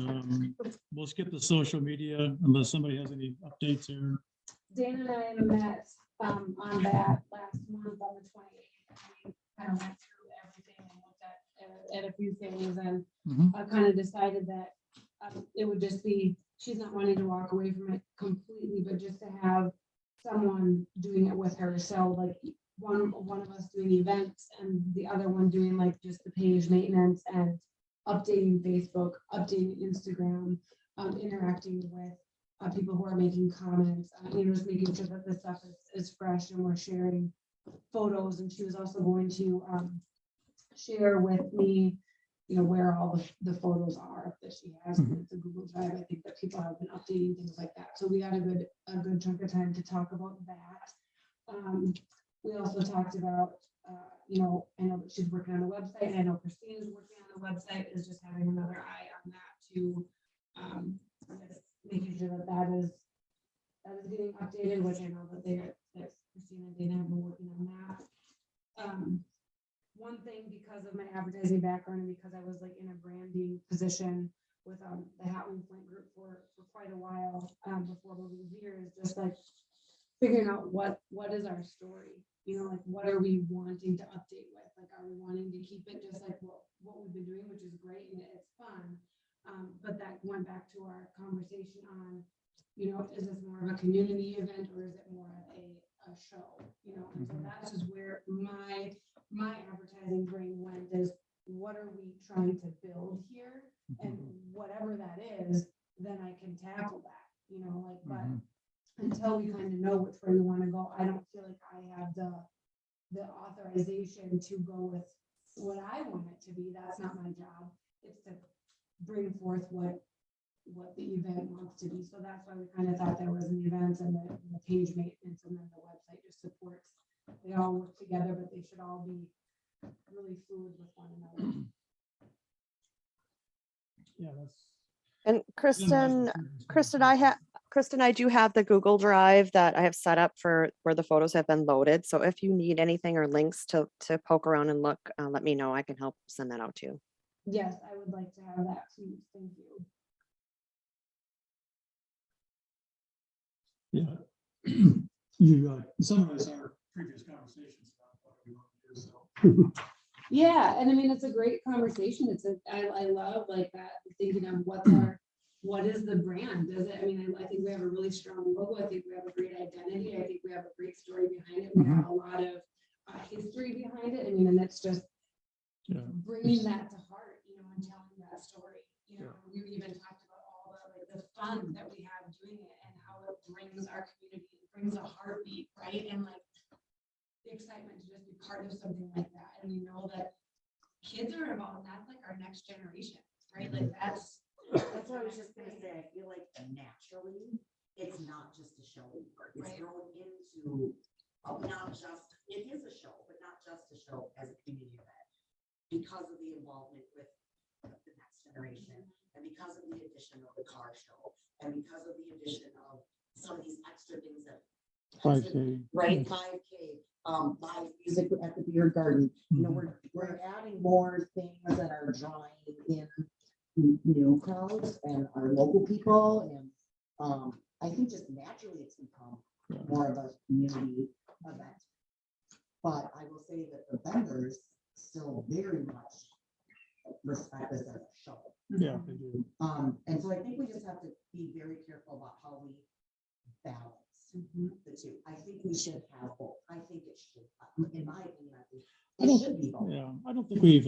We'll skip the social media unless somebody has any updates here. Dan and I met on that last month on the 28th. Kind of went through everything and looked at a few things, and I kind of decided that it would just be, she's not wanting to walk away from it completely, but just to have someone doing it with her. So like one of us doing events and the other one doing like just the page maintenance and updating Facebook, updating Instagram, interacting with people who are making comments, just making sure that this stuff is fresh and we're sharing photos, and she was also going to share with me, you know, where all the photos are that she has in the Google Drive. I think that people have been updating things like that. So we got a good chunk of time to talk about that. We also talked about, you know, I know that she's working on the website, and I know Christine is working on the website, is just having another eye on that to making sure that is getting updated, which I know that Christine and Dana have been working on that. One thing, because of my advertising background and because I was like in a branding position with the Hatton Flint Group for quite a while before moving here, is just like figuring out what is our story, you know, like what are we wanting to update with? Like, are we wanting to keep it just like what we've been doing, which is great and it's fun. But that went back to our conversation on, you know, is this more of a community event or is it more of a show, you know? And so that's just where my advertising brain went, is what are we trying to build here? And whatever that is, then I can tackle that, you know, like, but until we kind of know which way we want to go, I don't feel like I have the authorization to go with what I want it to be. That's not my job. It's to bring forth what the event wants to be. So that's why we kind of thought there was an event and the page maintenance, and then the website just supports. They all work together, but they should all be really fluid with one another. Yeah, that's. And Kristen, I do have the Google Drive that I have set up for where the photos have been loaded. So if you need anything or links to poke around and look, let me know. I can help send that out to you. Yes, I would like to have that too. Thank you. Yeah. You summarize our previous conversations about what we want to do, so. Yeah, and I mean, it's a great conversation. I love like that, thinking of what is the brand? Does it, I mean, I think we have a really strong logo. I think we have a great identity. I think we have a great story behind it. We have a lot of history behind it. I mean, and it's just bringing that to heart, you know, and telling that story. You know, we even talked about all the fun that we have doing it and how it brings our community, it brings a heartbeat, right? And like the excitement to just be part of something like that. And we know that kids are involved, and that's like our next generation, right? Like that's what I was just gonna say. I feel like naturally, it's not just a show anymore. It's grown into, not just, it is a show, but not just a show as a community event. Because of the involvement with the next generation, and because of the addition of the car show, and because of the addition of some of these extra things that 5K. right, 5K, live music at the beer garden. You know, we're adding more things that are drawing in new crowds and our local people, and I think just naturally it's become more of a community event. But I will say that the vendors still very much respect this as a show. Yeah, they do. And so I think we just have to be very careful about how we balance the two. I think we should have both. I think it should, in my opinion, I think it should be both. Yeah, I don't think we've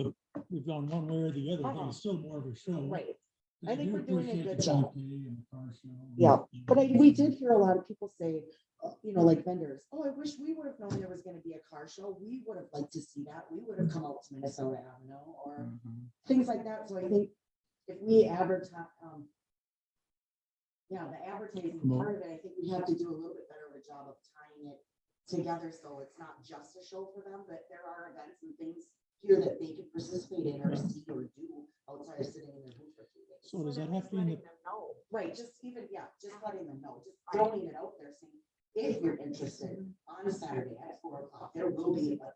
gone one way or the other. I think it's still more of a show. Right. I I think do we're doing a appreciate good the job. 5K and the car show. Yeah, but we did hear a lot of people say, you know, like vendors, oh, I wish we would have known there was going to be a car show. We would have liked to see that. We would have come out to Minnesota Avenue or things like that. So I think if we advertise, the advertising part of it, I think we have to do a little bit better of a job of tying it together. So it's not just a show for them, but there are events and things here that they can participate in or see or do outside of sitting in their booth for 2 days. So does that have to be in the, Right, just even, just letting them know, just throwing it out there, saying, if you're interested, on a Saturday at 4 o'clock, there will be a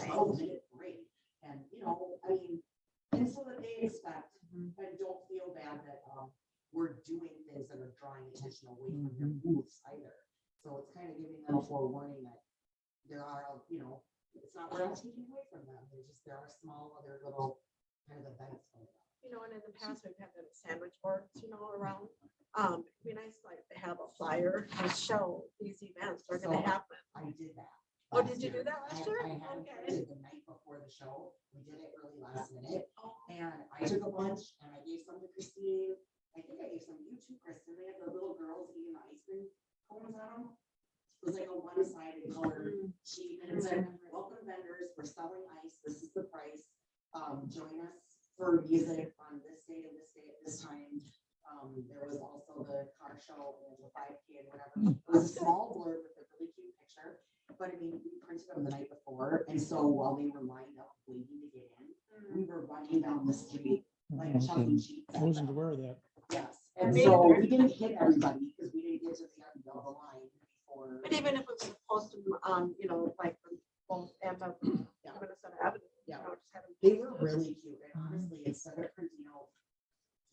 12-minute break. And, you know, I mean, and so that they expect and don't feel bad that we're doing things that are drawing attention away from their booths either. So it's kind of giving them a forewarning that there are, you know, it's not, we're not taking away from them. There are small other little kind of events going on. You know, and in the past, we've had the sandwich boards, you know, around. It'd be nice like to have a flyer to show these events are gonna happen. I did that. Oh, did you do that last year? I had Okay. it the night before the show. We did it really last minute. And I took a bunch and I gave some to Christine. I think I gave some to you too, Kristen. They had the little girls eating the ice cream cones on them. It was like a one-sided colored sheet and it said, join us for music on this date and this date at this time. There was also the car show and the 5K and whatever. It was a small blurb with a really cute picture, but I mean, we printed them the night before, and so while they were lined up waiting to get in, we were running down the street like chucking sheets. I wasn't aware of that. Yes, and so we didn't hit everybody because we didn't get to the end of the line before. But even if it was posted, you know, like from both ends of Minnesota Avenue. Yeah. you know, just have them- They were really cute, and honestly, instead of printing out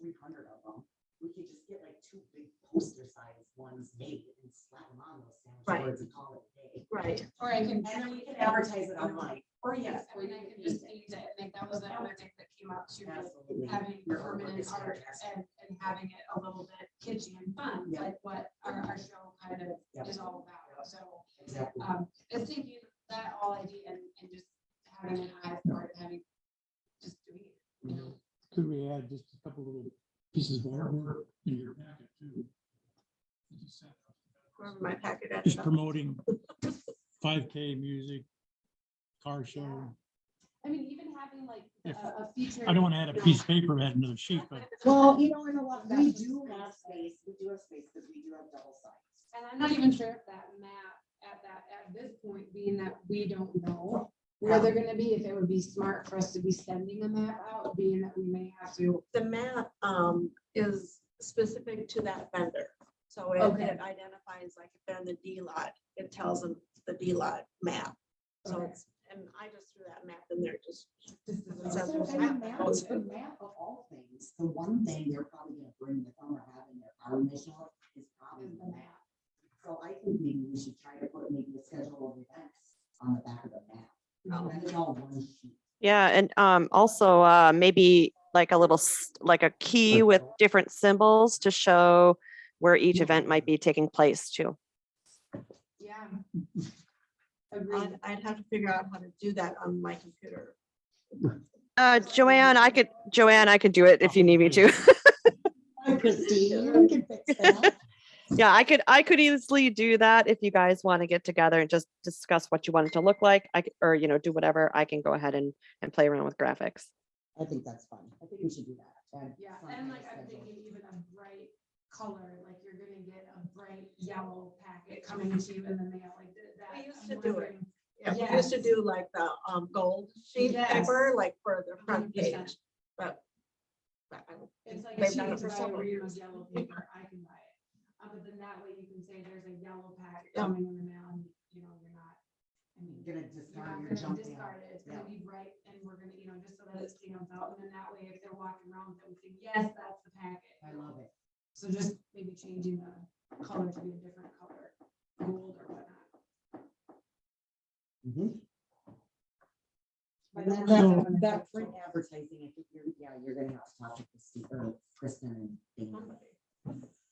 300 of them, we could just get like 2 big poster size ones made and slap them on those sandwich Right. boards and call it a day. Right. Or I can. And then we can advertise it online, or Yes, yes, I mean, I can just use it, and like, that was the other thing that came up too, was absolutely. having Your artwork permanent is art fantastic. and having it a little bit kitschy and fun, Yeah. like what our show kind of Yeah. is all about, so. Exactly. Just thinking that all idea and just having an eye for it, having, just doing it, you know? Could we add just a couple little pieces of artwork in your packet too? Wherever my packet ended Just up. promoting 5K music, car show. I mean, even having like If- a feature. I don't want to add a piece of paper, add another sheet, but Well, you know, in a lot, we do have space, because we do have double sides. And I'm not even sure if that map at this point, being that we don't know where they're gonna be, if it would be smart for us to be sending a map out, being that we may have to. The map is specific to that vendor. So it Okay. it identifies, like if they're in the D lot, it tells them the D lot map. So Okay. it's, and I just threw that map in there just. Just It as says a- there's a So, map and that the goes map, the in. map of all things, the one thing they're probably gonna bring with them or have in their car initial is probably the map. So I think maybe we should try to put maybe a schedule of events on the back of the map. Oh. And it's all one sheet. Yeah, and also maybe like a little like a key with different symbols to show where each event might be taking place too. Yeah. Agreed. I'd have to figure out how to do that on my computer. Joanne, I could do it if you need me to. Christine, you can fix that. Yeah, I could easily do that if you guys want to get together and just discuss what you want it to look like. Or, you know, do whatever. I can go ahead and play around with graphics. I think that's fun. I think we should do that. Yeah, and like I'm thinking even a bright color, like you're gonna get a bright yellow packet coming to you in the mail, like that. We used I'm to do it. wondering- Yeah, we used to do like the gold sheet Yes. paper, like for the front 100%. page, but. I don't It's think like a they've sheet done it of for several yellow, years. yellow paper, I can buy it. But then that way you can say there's a yellow packet Yeah. coming in the mail and, you know, you're not. I mean, You're gonna you're discard not your gonna junk mail. discard it, it's Yeah. gonna be bright and we're gonna, you know, just so that it stands out. And then that way, if they're walking around, they would say, yes, that's the packet. I love it. So just maybe changing the color to be a different color, gold or whatnot. Mhm. But And then then that, that print advertising, I think you're gonna have to talk with Christine or Kristen and Dana.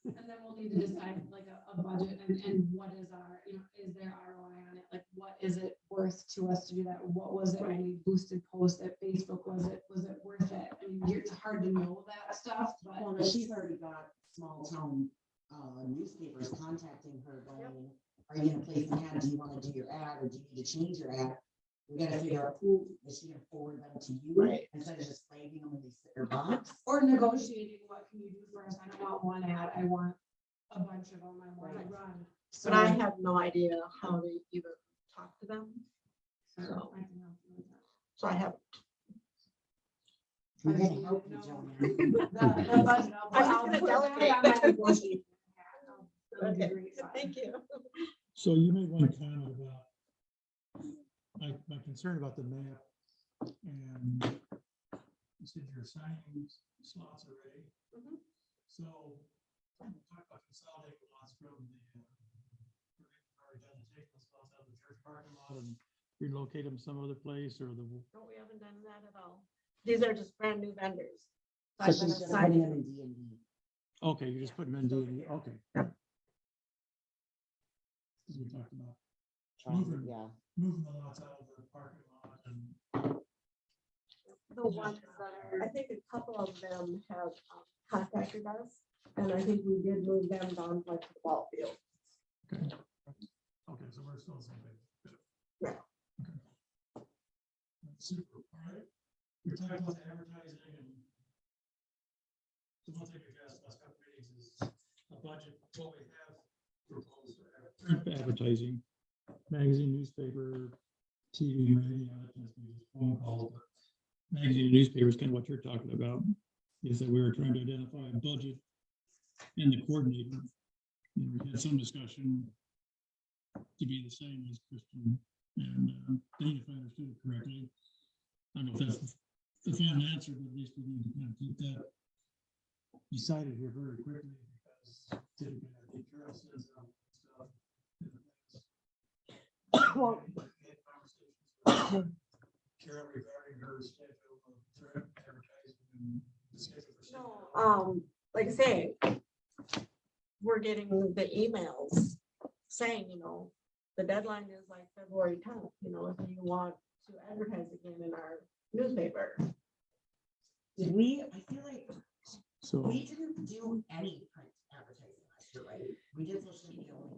And then we'll need to decide like a budget and what is our, you know, is there ROI on it? Like, what is it worth to us to do that? What was it when we boosted posts at Facebook? Was it worth it? I mean, it's hard to know that stuff, but. Well, she's already got small town newspapers contacting her going, are you gonna place an ad? Do you wanna do your ad or do you need to change your ad? We gotta figure out who is she gonna forward them to you Right. instead of just flagging them when they sit in their box. Or negotiating, what can you do for us? I don't want one ad, I want a bunch of them, I want to Right. run. But I have no idea how to even talk to them, So I can help you with that. so I haven't. We're gonna help you, Joanne. The budget, I'll put- I'm just I'll gonna put that delegate. on my negotiation hat. That'll be Okay, great fun. thank you. so you may want to comment about my concern about the map. And you said you're assigning slots already. Mhm. So talk about consolidating lots from the already done to take the slots out of the church parking lot and relocate them some other place or the. No, we haven't done that at all. These are just brand new vendors. So I've she's been just assigning putting them them. in D and D. Okay, you're just putting them in D&D, okay. As we talked about, Moving. Yeah. moving the lots out of the parking lot and. The ones that are, I think a couple of them have contacted us, and I think we did move them down like the ball field. Okay. Okay, so we're still something. Yeah. Okay. That's super, all right. we're talking about the advertising and the one thing we've asked last couple meetings is a budget, what we have proposed for print advertising, magazine, newspaper, TV, radio, phone calls, but magazine and newspaper is kind of what you're talking about, is that we were trying to identify a budget and the coordinator. And we had some discussion to be the same as Christian and Dean, if I understood it correctly. I don't know if that's the final answer, but at least we need to kind of keep that decided here very quickly because typically I think Carol says stuff. Well, Carol regarding her schedule of print advertising and the schedule for. No, like I say, we're getting the emails saying, you know, the deadline is like February 10th, you know, if you want to advertise again in our newspaper. did we, I feel like So we didn't do any print advertising last year, right? We did social media only.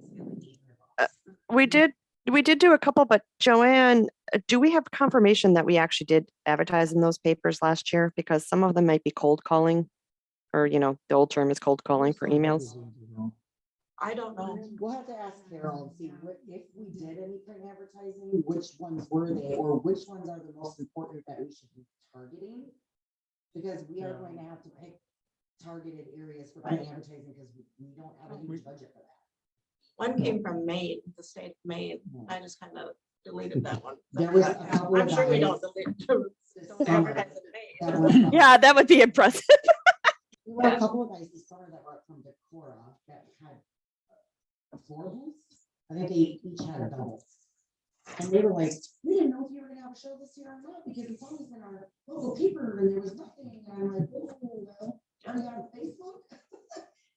We did do a couple, but Joanne, do we have confirmation that we actually did advertise in those papers last year? Because some of them might be cold calling, or, you know, the old term is cold calling for emails. I don't know. We'll have to ask Carol and see what, if we did any print advertising, which ones were they, or which ones are the most important that we should be targeting? Because we are going to have to pick targeted areas for print advertising because we don't have a huge budget for that. One came from Maine, the state of Maine. I just kind of deleted that one. There was a couple I'm of sure we guys don't delete, don't summer advertise in that Maine. were- Yeah, that would be impressive. We were a couple of guys this summer that were from Decorah that had four booths. I think they each had a double. And they were like, we didn't know if you were gonna have a show this year or not, because it's always been our local paper and there was nothing. And I'm like, oh, well, are you on Facebook?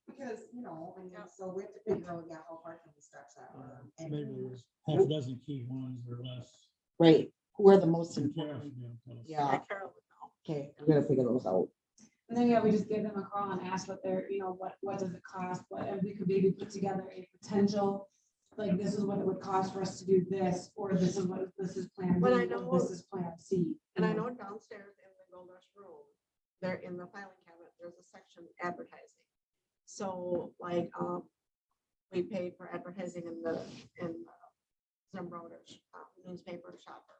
Because, you know, and so we have to figure out, yeah, how far can we stretch that? And maybe there's half a dozen key ones or less. right, who are the most Carol important? should be able to tell us. Yeah, Carol would know. okay, we gotta figure those out. And then, yeah, we just give them a call and ask what they're, you know, what does it cost, what, and we could maybe put together a potential, like, this is what it would cost for us to do this, or this is what, this is plan B, But I or know- this is plan C. And I know downstairs in the Gold Rush room, there in the filing cabinet, there's a section advertising. So like, we paid for advertising in the Zumbrota newspaper shopper.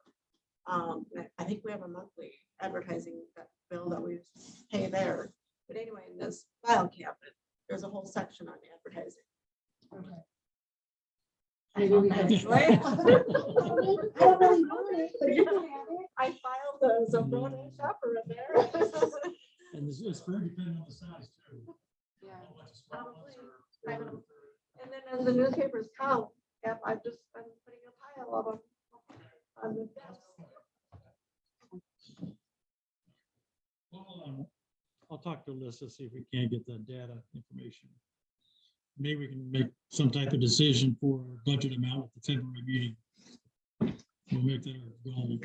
I think we have a monthly advertising bill that we pay there. But anyway, in this file cabinet, there's a whole section on advertising. Okay. Maybe we can- I don't really want it, but you can have it. I filed the Zumbrota shopper in there. And it's very dependent on the size too. Yeah. How much is small ones I or- know. And then as the newspapers count, I've just been putting a pile of them on the desk. Well, I'll talk to Alyssa, see if we can get the data information. Maybe we can make some type of decision for our budget amount at the February meeting. We'll make that our goal.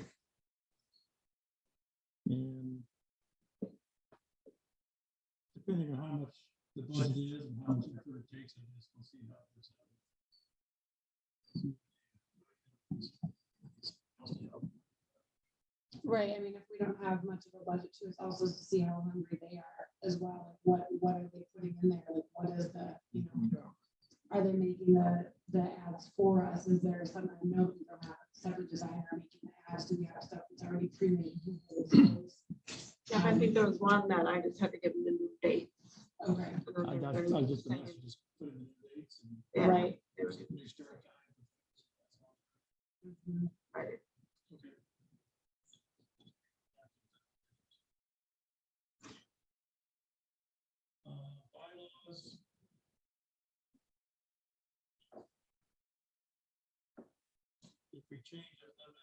And depending on how much the budget is and how much effort it takes, I guess we'll see how this happens. Right, I mean, if we don't have much of a budget to, it's also to see how hungry they are as well, like what are they putting in there, like what is the, you know, are they making the ads for us, is there some, I know we don't have a separate designer making the ads, do we have stuff that's already pre-made? Yeah, I think there was one that I just had to give them the new date. Okay, I just the message, just put in the dates and. Yeah. right. New start time. Mhm. Right. Okay. Bylaws. If we change it, then I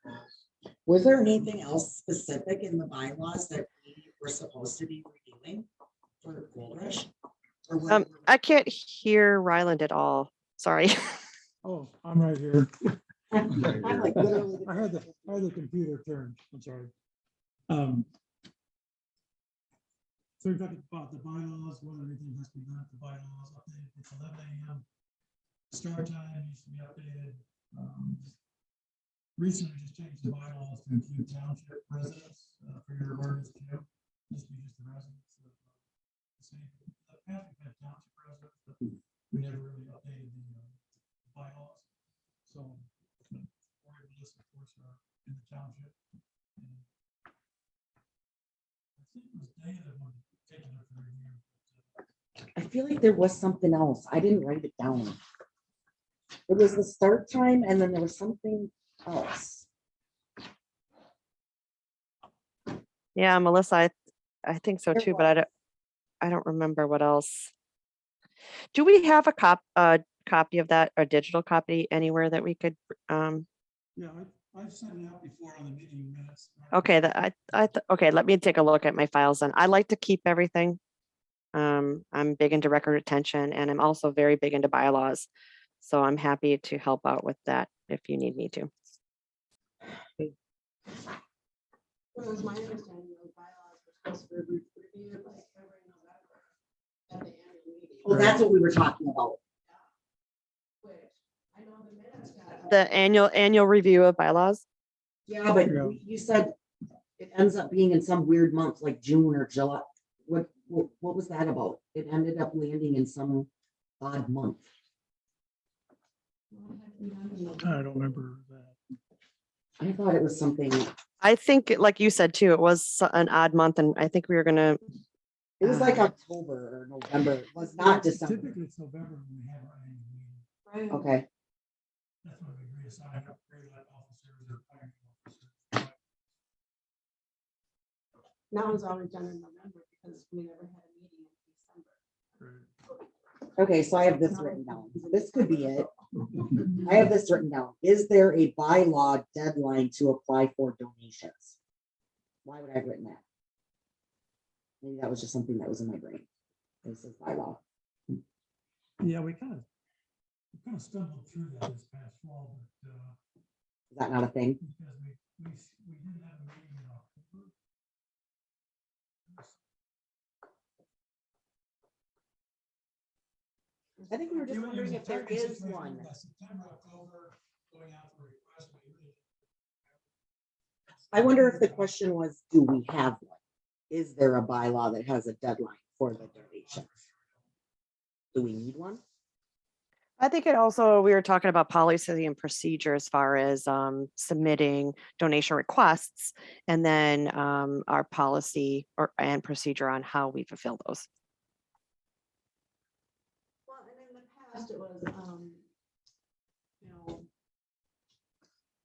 have to. Was there anything else specific in the bylaws that we were supposed to be reviewing for Gold Rush? Or what- I can't hear Ryland at all. Sorry. Oh, I'm right here. I'm like literally. I had the computer turned, I'm sorry. So we talked about the bylaws, whether anything has to be done at the bylaws, updated, it's 11 a.m. Start time needs to be updated. recently just changed the bylaws to include township residents, for your awareness too. Just be just the residents of the city. In the past, we've had township residents, but we never really updated the bylaws. So, or the list, of course, are in the township. And I think it was Dana that wanted to take it up for review. I feel like there was something else. I didn't write it down. It was the start time and then there was something else. Yeah, Melissa, I think so There too, but I don't remember what else. Do we have a copy of that, a digital copy anywhere that we could, Yeah, I've sent it out before on the meeting minutes. okay, okay, let me take a look at my files then. I like to keep everything. I'm big into record retention and I'm also very big into bylaws. So I'm happy to help out with that if you need me to. It was my understanding those bylaws were supposed to be reviewed like every November at the annual meeting. Well, that's what we were talking about. Which I know the minutes got. The annual review of bylaws. Yeah, but Yeah. you said it ends up being in some weird month like June or July. What was that about? It ended up landing in some odd month. I don't remember that. I thought it was something, it I think, like you said too, it was an odd month and I think we were gonna, was like October or November. It was not December. Typically it's November when we have our annual meeting. Right. Okay, That's when we reassign upgrade officers or hiring officers. Now it's always done in November because we never had a meeting in December. okay, so I have this written down. This could be it. I have this written down. Is there a bylaw deadline to apply for donations? Why would I have written that? Maybe that was just something that was in my brain. This is bylaw. Yeah, we kind of stumbled through that this past fall, but Is that not a thing? because we didn't have a meeting in October. I think we were just It was wondering a if there timing is situation, one. September, October, going out for requests. We really- I wonder if the question was, do we have one? Is there a bylaw that has a deadline for the donation? Do we need one? I think it also, we were talking about policy and procedure as far as submitting donation requests and then our policy and procedure on how we fulfill those. Well, and in the past it was, you know,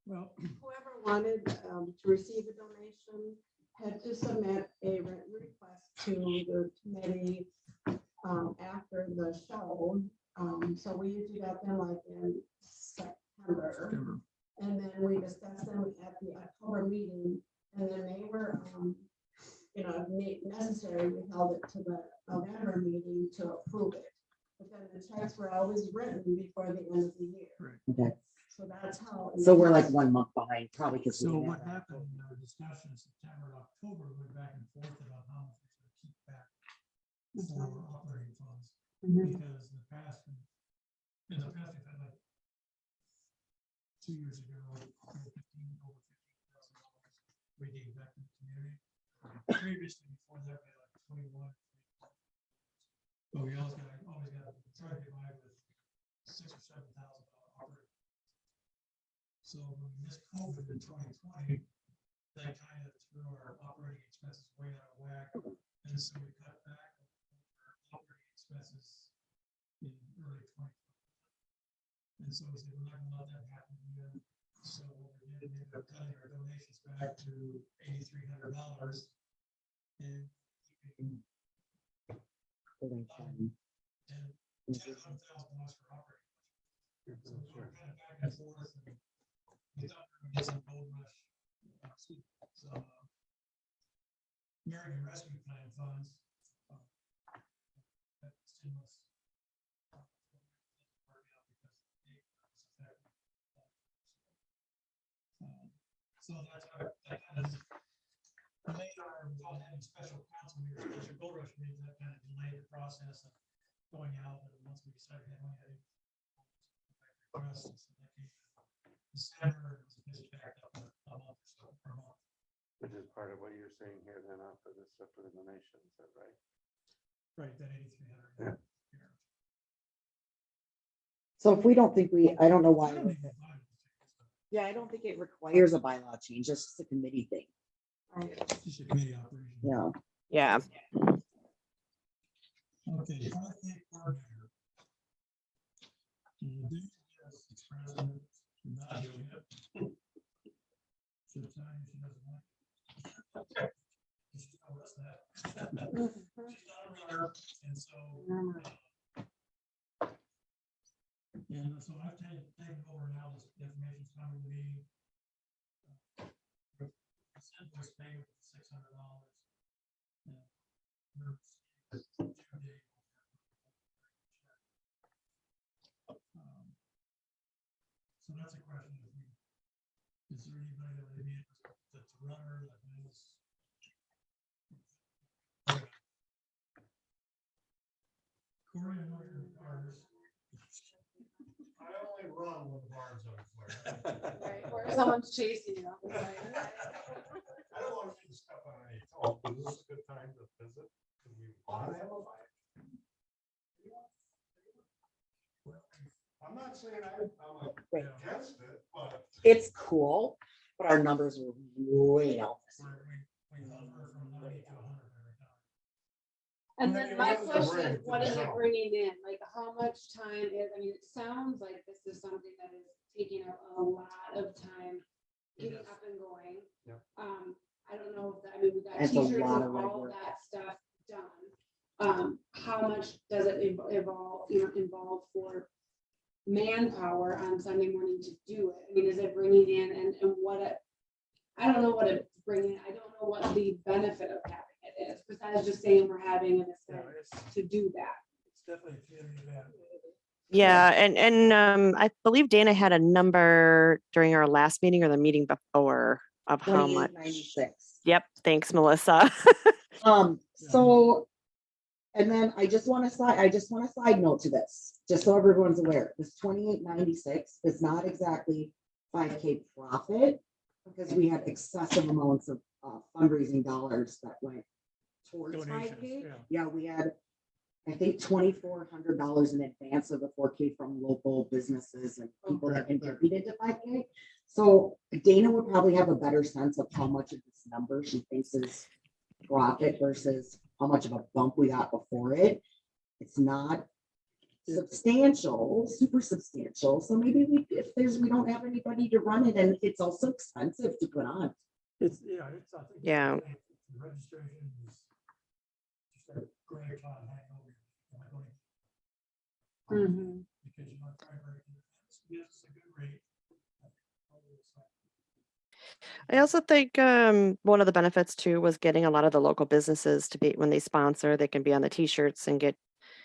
Well, whoever wanted to receive a donation had to submit a written request to the committee after the show. So we usually got them like in September. And then we discussed them at the October meeting, and then they were, you know, if necessary, we held it to the November meeting to approve it. But then the checks were always written before the end of the year. Okay, So that's how. so we're like 1 month behind, probably because. so what happened in our discussion in September, and October, we went back and forth about how much we should keep back for operating funds. Because in the past, we've had like 2 years ago, over $15,000 we gave back to the community. Previously, before that, we had like 21. But we always got to try to get by with $6,000 or $7,000 operating. So when we missed COVID in 2020, that kind of threw our operating expenses way out of whack. And so we cut back on our operating expenses in early 2020. And so we said, we're not gonna let that happen again. So what we did, we ended up cutting our donations back to $8,300 and keeping $10,000 for operating. So we were kind of back and forth, and we thought we were gonna get some gold rush, some American Rescue Plan funds. That stimulus. So that's our, that kind of delayed our, without having special counsel, we were special gold rush meetings, that kind of delayed the process of going out, and once we decided we had requests, so that came in December, it was pushed back is part of what you're saying here then after this, for the donation, is that right? Right, that 8,300. So if we don't think I don't know why. I don't think that's fine. Yeah, I don't think it requires a bylaw change, it's just a committee thing. It's just a committee operation. Yeah. Yeah. Okay, 5K coordinator. This is expressed not doing it. She'll tell you she doesn't like it. She's told us that. She's not a runner, and so. And so I've taken over now, this information's coming to me. Invoice payment $600. So that's a question. Is there anybody that would be interested that's a runner that knows? Corey, I know your cars. I only run when the bar's on fire. Right, or someone's chasing you. I don't want to see the stuff on any talk, but this is a good time to visit. Do we want to have a fire? I'm not saying I'm against it, but. It's cool, but our numbers were way out. We hover from 90 to 100 every time. And then my What is the question, rate what for is the it zone? bringing in? Like, how much time is, I mean, it sounds like this is something that is taking a lot of time getting up and going. Yep. I don't know if that, I mean, we got That's a t-shirts and lot of red all work. that stuff done. How much does it involve for manpower on Sunday morning to do it? I mean, is it bringing in and what it, I don't know what it's bringing, I don't know what the benefit of having it is, besides just saying we're having an event to do that. It's definitely a community event. Yeah, and I believe Dana had a number during our last meeting or the meeting before of how much. 28.96. Yep, thanks, Melissa. So, and then I just want to side note to this, just so everyone's aware, this 28.96 is not exactly 5K profit, because we had excessive amounts of fundraising dollars that went towards Donations, 5K. yeah. Yeah, we had, I think, $2,400 in advance of the 4K from local businesses and people that contributed to 5K. So Dana would probably have a better sense of how much of this number she thinks is profit versus how much of a bump we got before it. It's not substantial, super substantial. So maybe we don't have anybody to run it, and it's also expensive to put on. It's, yeah, it's, I think. Yeah. The registration is just a great time hangover. Mm-hmm. Because you're not trying very, it's a good rate. I also think one of the benefits too was getting a lot of the local businesses to be, when they sponsor, they can be on the t-shirts and get,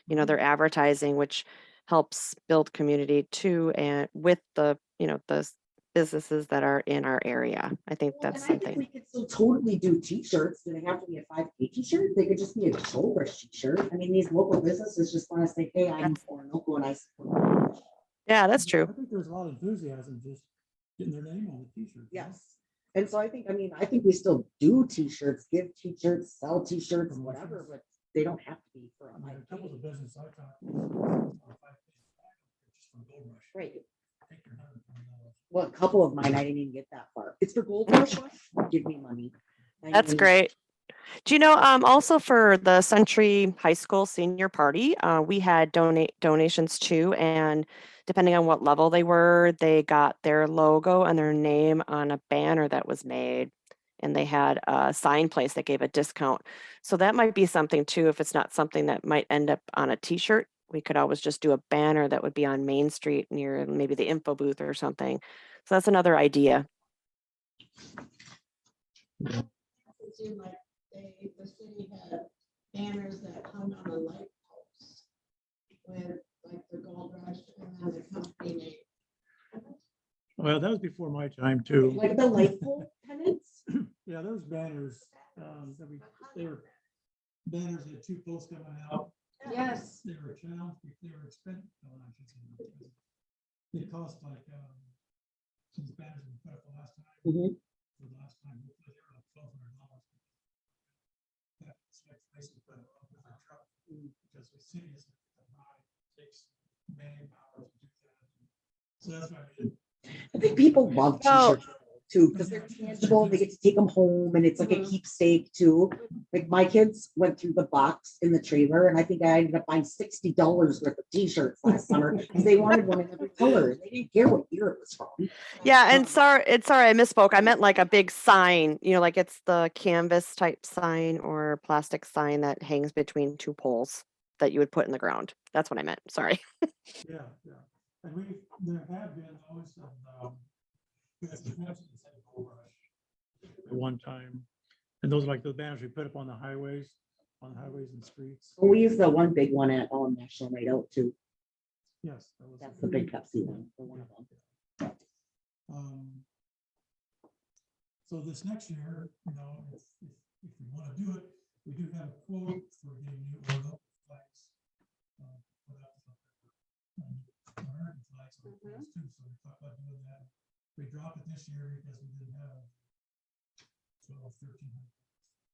their advertising, which helps build community too, and with the, the businesses that are in our area. I think Well, that's and I think something. we could still totally do t-shirts. Do they have to be a 5K t-shirt? They could just be a Gold Rush t-shirt. I mean, these local businesses just want to say, hey, I'm Orinoco and I support. Yeah, that's true. I think there's a lot of enthusiasm just getting their name on the t-shirt. Yes. And so I think we still do t-shirts, give t-shirts, sell t-shirts, whatever, but they don't have to be for a I mean, a couple 5K. of the business I talked to. Just from Gold Rush. Right. Take your $120. Well, a couple of mine, I didn't even get that far. It's for Gold Rush. Give me money. That's great. Do you know, also for the Century High School senior party, we had donations too, and depending on what level they were, they got their logo and their name on a banner that was made, and they had a sign place that gave a discount. So that might be something too, if it's not something that might end up on a t-shirt, we could always just do a banner that would be on Main Street near maybe the info booth or something. So that's another idea. It seemed like the city had banners that hung on the light posts with like the Gold Rush and then the company name. Well, that was before my time too. Like the light pole pennants? Yeah, those banners, they were banners that two posts coming out. Yes. They were a challenge, they were expensive. No, I should say not expensive. It cost like, since banners were put up the last time. Mhm. The last time, hopefully they were like $1,200. That's basically put up with our truck, because the city is, takes manpower to do that. So that's why we did. I think people love Well- t-shirts too, because they're tangible, they get to take them home, and it's like a Mhm. keepsake too. Like my kids went through the box in the trailer, and I think I ended up buying $60 worth of t-shirts last summer, because they wanted one in every color, they didn't care what year it was from. Yeah, and sorry, I misspoke. I meant like a big sign, like it's the canvas type sign or plastic sign that hangs between two poles that you would put in the ground. That's what I meant. Sorry. Yeah, yeah. And there have been always some, at one time. And those are like the banners we put up on the highways and streets. We use the one big one at National Night Out too. Yes. That's the big Pepsi one, for one of them. So this next year, if we want to do it, we do have a quote for getting new logo flags. Put up American flags on the poles too, so we thought about doing that. We dropped it this year because we didn't have 1,200, 1,300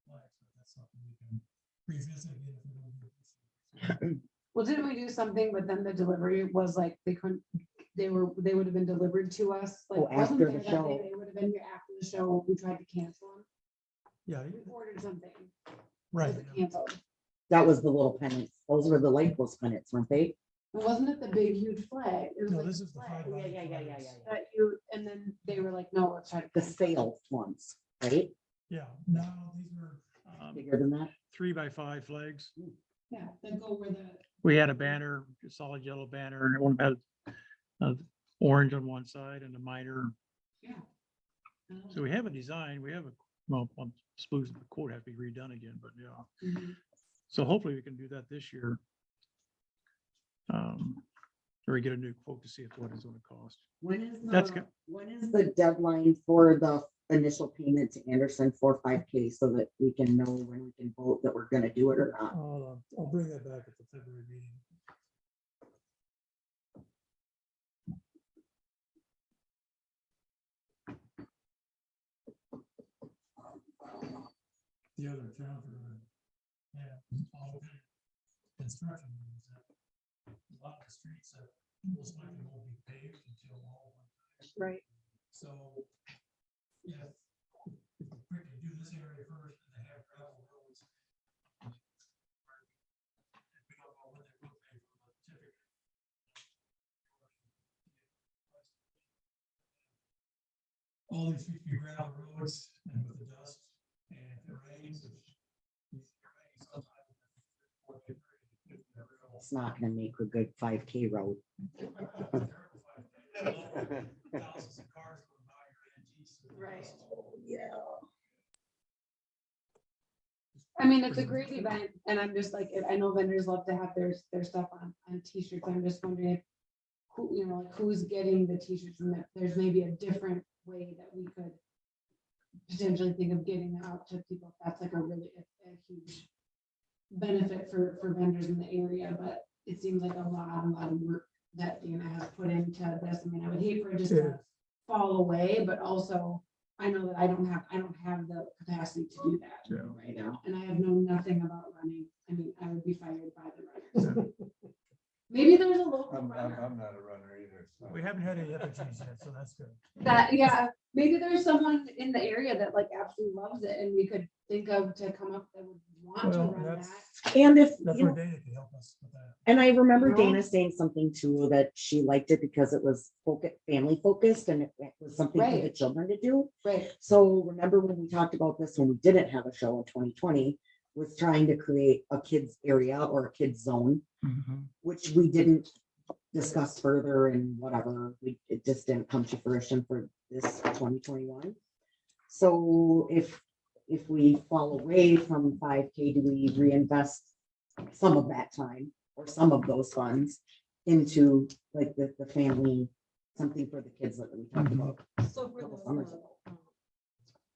flags, but that's something we can revisit again if we don't do it this year. Well, didn't we do something, but then the delivery was like, they would have been delivered to us, like. Oh, wasn't after there the that day show. They would have been here after the show, we tried to cancel them, Yeah, we ordered something, right. was it canceled? That was the little pennants, those were the light post pennants, weren't they? Wasn't it the big huge flag? It was No, like this a is the flag 5 by Yeah. 5s. That you, and then they were like, no, let's try to. The cancel it." sale ones, right? Yeah, no, these were Bigger than that? 3x5 flags. Yeah, that go where the. We had a banner, a solid yellow banner, and one had orange on one side and a minor. Yeah. So we have a design, I'm supposed the quote has to be redone again, but yeah. Mhm. So hopefully we can do that this year. Or we get a new quote to see what it's gonna cost. That's good. When is the deadline for the initial payment to Anderson for 5K so that we can know when we can vote that we're gonna do it or not? I'll bring that back at the February meeting. The other town all the construction. A lot of the streets that most likely won't be paved until all. Right. So, yeah, if we quickly do this area first, and they have gravel roads. We don't know when they will pay for, but typically. All these used to be gravel roads, and with the dust, and if it rains, It's not gonna make a good 5K road. Right. Yeah. I mean, it's a great event, and I'm just like, I know vendors love to have their stuff on t-shirts. I'm just wondering if who, like who's getting the t-shirts, and if there's maybe a different way that we could potentially think of getting them out to people. If that's like a really a huge benefit for vendors in the area, but it seems like a lot of work that Dana has put into this. I mean, I would hate for it just to fall away, but also I know that I don't have the capacity to do that right now, and I have known nothing about running. I mean, I would be fired by the runners. Maybe there's a local runner. I'm not a runner either. So. We haven't had any effigies yet, so that's good. That, yeah, maybe there's someone in the area that like absolutely loves it, and we could think of to come up that would want to Well, run that's- that. And if, That's you where know, Dana can help us with that. and I remember You know? Dana saying something too, that she liked it because it was family focused and it was something for the Right. children to do. Right. So remember when we talked about this, when we didn't have a show in 2020, was trying to create a kids area or a kids zone, which we didn't discuss further and whatever, it just didn't come to fruition for this 2021. So if we fall away from 5K, do we reinvest some of that time or some of those funds into like the family, something for the kids that we talked about? So for couple the, summers ago.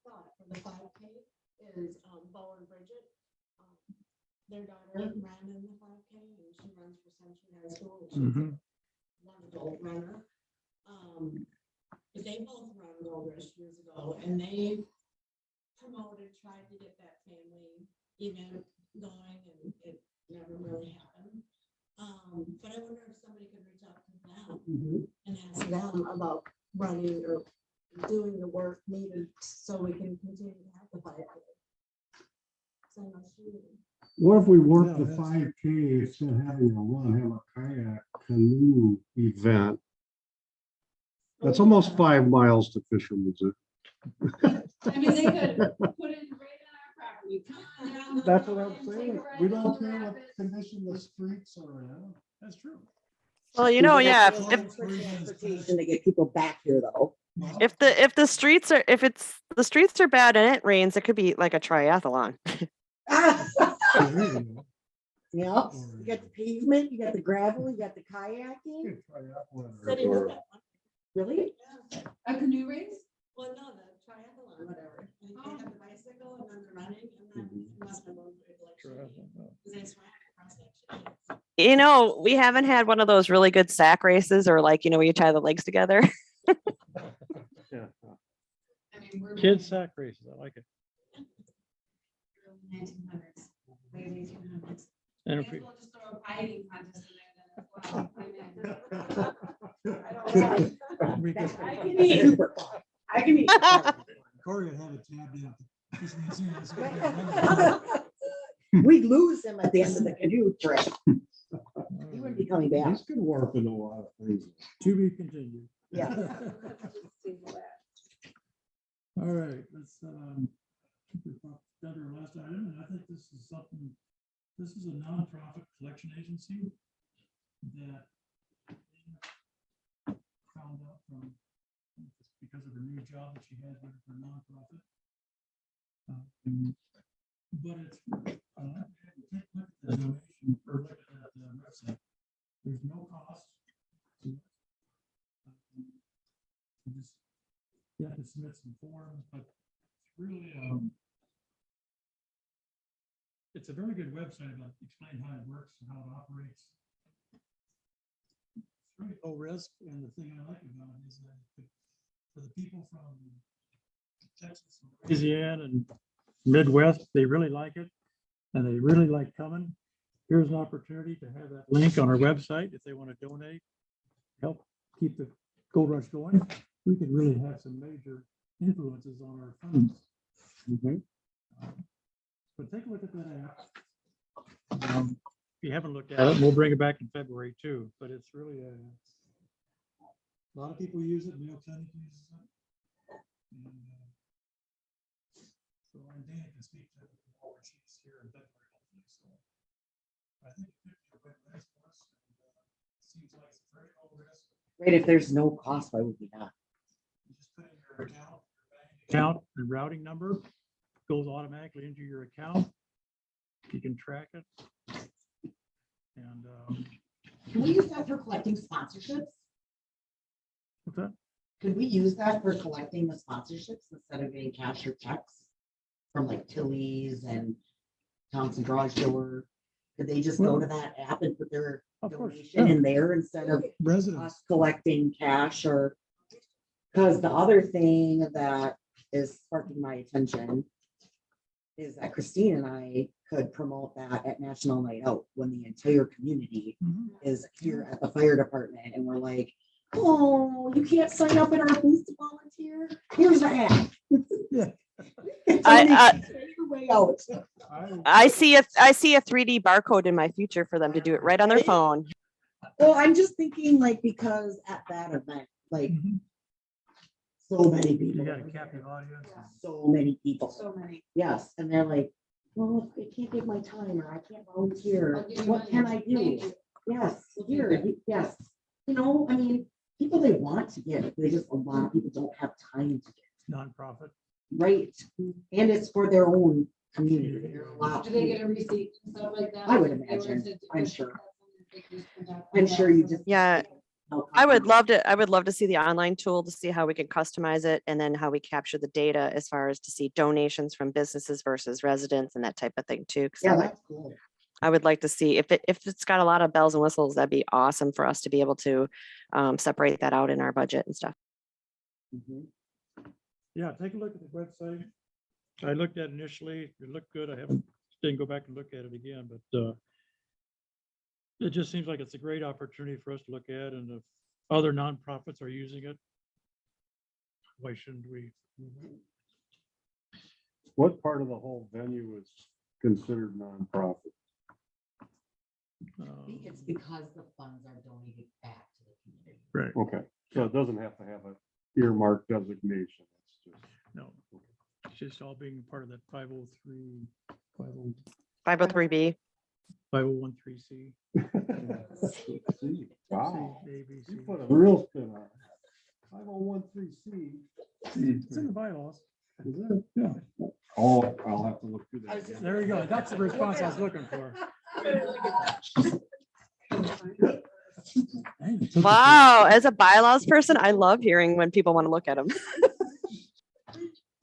for the 5K is Bo and Bridget. Their daughter ran in the 5K and she runs for Century High School. And she's one adult runner. But they both run Gold Rush years ago, and they promoted, tried to get that family event going and it never really happened. But I wonder if somebody could reach out to them and ask them about running or doing the work needed so we can continue to have the 5K. So I'm not sure. What if we work Yeah, the that's- 5K instead of having a run, have a kayak canoe event? That's almost 5 miles to Fisherman's. I mean, they could put it right on our property. come down the That's what road I'm and take saying. a ride We down don't the care what rapids. condition the streets are in. That's true. Well, you know, yeah, Transportation to get people back here though. if the streets are, if it's, the streets are bad and it rains, it could be like a triathlon. Yeah, you got the pavement, you got the gravel, you got the kayaking. City limit one. Really? A canoe race? Well, no, the triathlon, whatever. And they have the bicycle and then they're running and then it must have been like. Because I swam across that shit. You know, we haven't had one of those really good sack races or like, you know, where you tie the legs together. I mean, we're. Kids sack races, I like it. 1900s, late 1800s. And May if as we- well just throw a pieing contest in there then as well. I'm in. we could- I can eat. I can eat. Corey would have it tabbed in. We'd lose him at the end of the canoe trip. He wouldn't be coming back. This could work in a lot of things. To be continued. Yeah. All right, let's, we talked about our last item, and I think this is something, this is a nonprofit collection agency that found out from, because of her new job that she had with her nonprofit. But it's, take a look at the donation, or look at that website. There's no cost to it. You just, you have to submit some forms, but it's really, it's a very good website about explaining how it works and how it operates. It's really low risk, and the thing I like about it is that for the people from Texas, and Louisiana, and Midwest, they really like it, and they really like coming. Here's an opportunity to have that link on our website if they want to donate, help keep the Gold Rush going. We could really have some major influences on our funds. But take a look at that app. If you haven't looked at it, we'll bring it back in February too, but it's really a lot of people use it, Mayo Clinic uses it. And, so and Dana can speak to it more when she's here in February, hopefully, so. I think it could be a great place for us. And, seems like it's very low risk. Right, if there's no cost, why would we not? You just put in your account, your bank account and routing number, goes automatically into your account. You can track it. And Can we use that for collecting sponsorships? what's that? Could we use that for collecting the sponsorships instead of getting cash or checks? From like Tilly's and Thompson Drugstore? Could they just go to that app and put their Of course, donation yeah. in there instead of Residents. us collecting cash or? Because the other thing that is sparking my attention is that Christine and I could promote that at National Night Out when the entire community Mhm. is here at the fire department and we're like, oh, you can't sign up at our booth to volunteer? Here's the app. Yeah. Your way out. I see a 3D barcode in my future for them to do it right on their phone. Well, I'm just thinking like, because at that event, like Mhm. so many You people. got a captive audience. So many people. So many. Yes, and they're like, well, I can't give my time or I can't volunteer. I'll give you What money. can I do? Thank you. Yes, here, yes. You know, I mean, people they want to give, they just, a lot of people don't have time to give. Nonprofit. Right, and it's for their own community. They're allowed Do they to. get a receipt and stuff like that? I would If they were imagine. to do I'm it, sure. they could just print out I'm sure you just. Yeah, I would love to see the online tool to see how we can customize it and then how we capture the data as far as to see donations from businesses versus residents and that type of thing too. 'Cause Yeah, that's cool. I would like to see if it's got a lot of bells and whistles, that'd be awesome for us to be able to separate that out in our budget and stuff. Mhm. Yeah, take a look at the website. I looked at it initially, it looked good. I didn't go back and look at it again, but it just seems like it's a great opportunity for us to look at, and if other nonprofits are using it, why shouldn't we? What part of the whole venue is considered nonprofit? I think it's because the funds are donated back to the community. Right, Okay, so it doesn't have to have an earmark designation. It's just. no, it's just all being part of that 503, 503B. 5013C. Wow, A, B, C. you put a real spin on it. 5013C. It's in the bylaws. Is it? Yeah. Oh, I'll have to look through that. again. There you go. That's the response I was looking for. Wow, as a bylaws person, I love hearing when people want to look at them.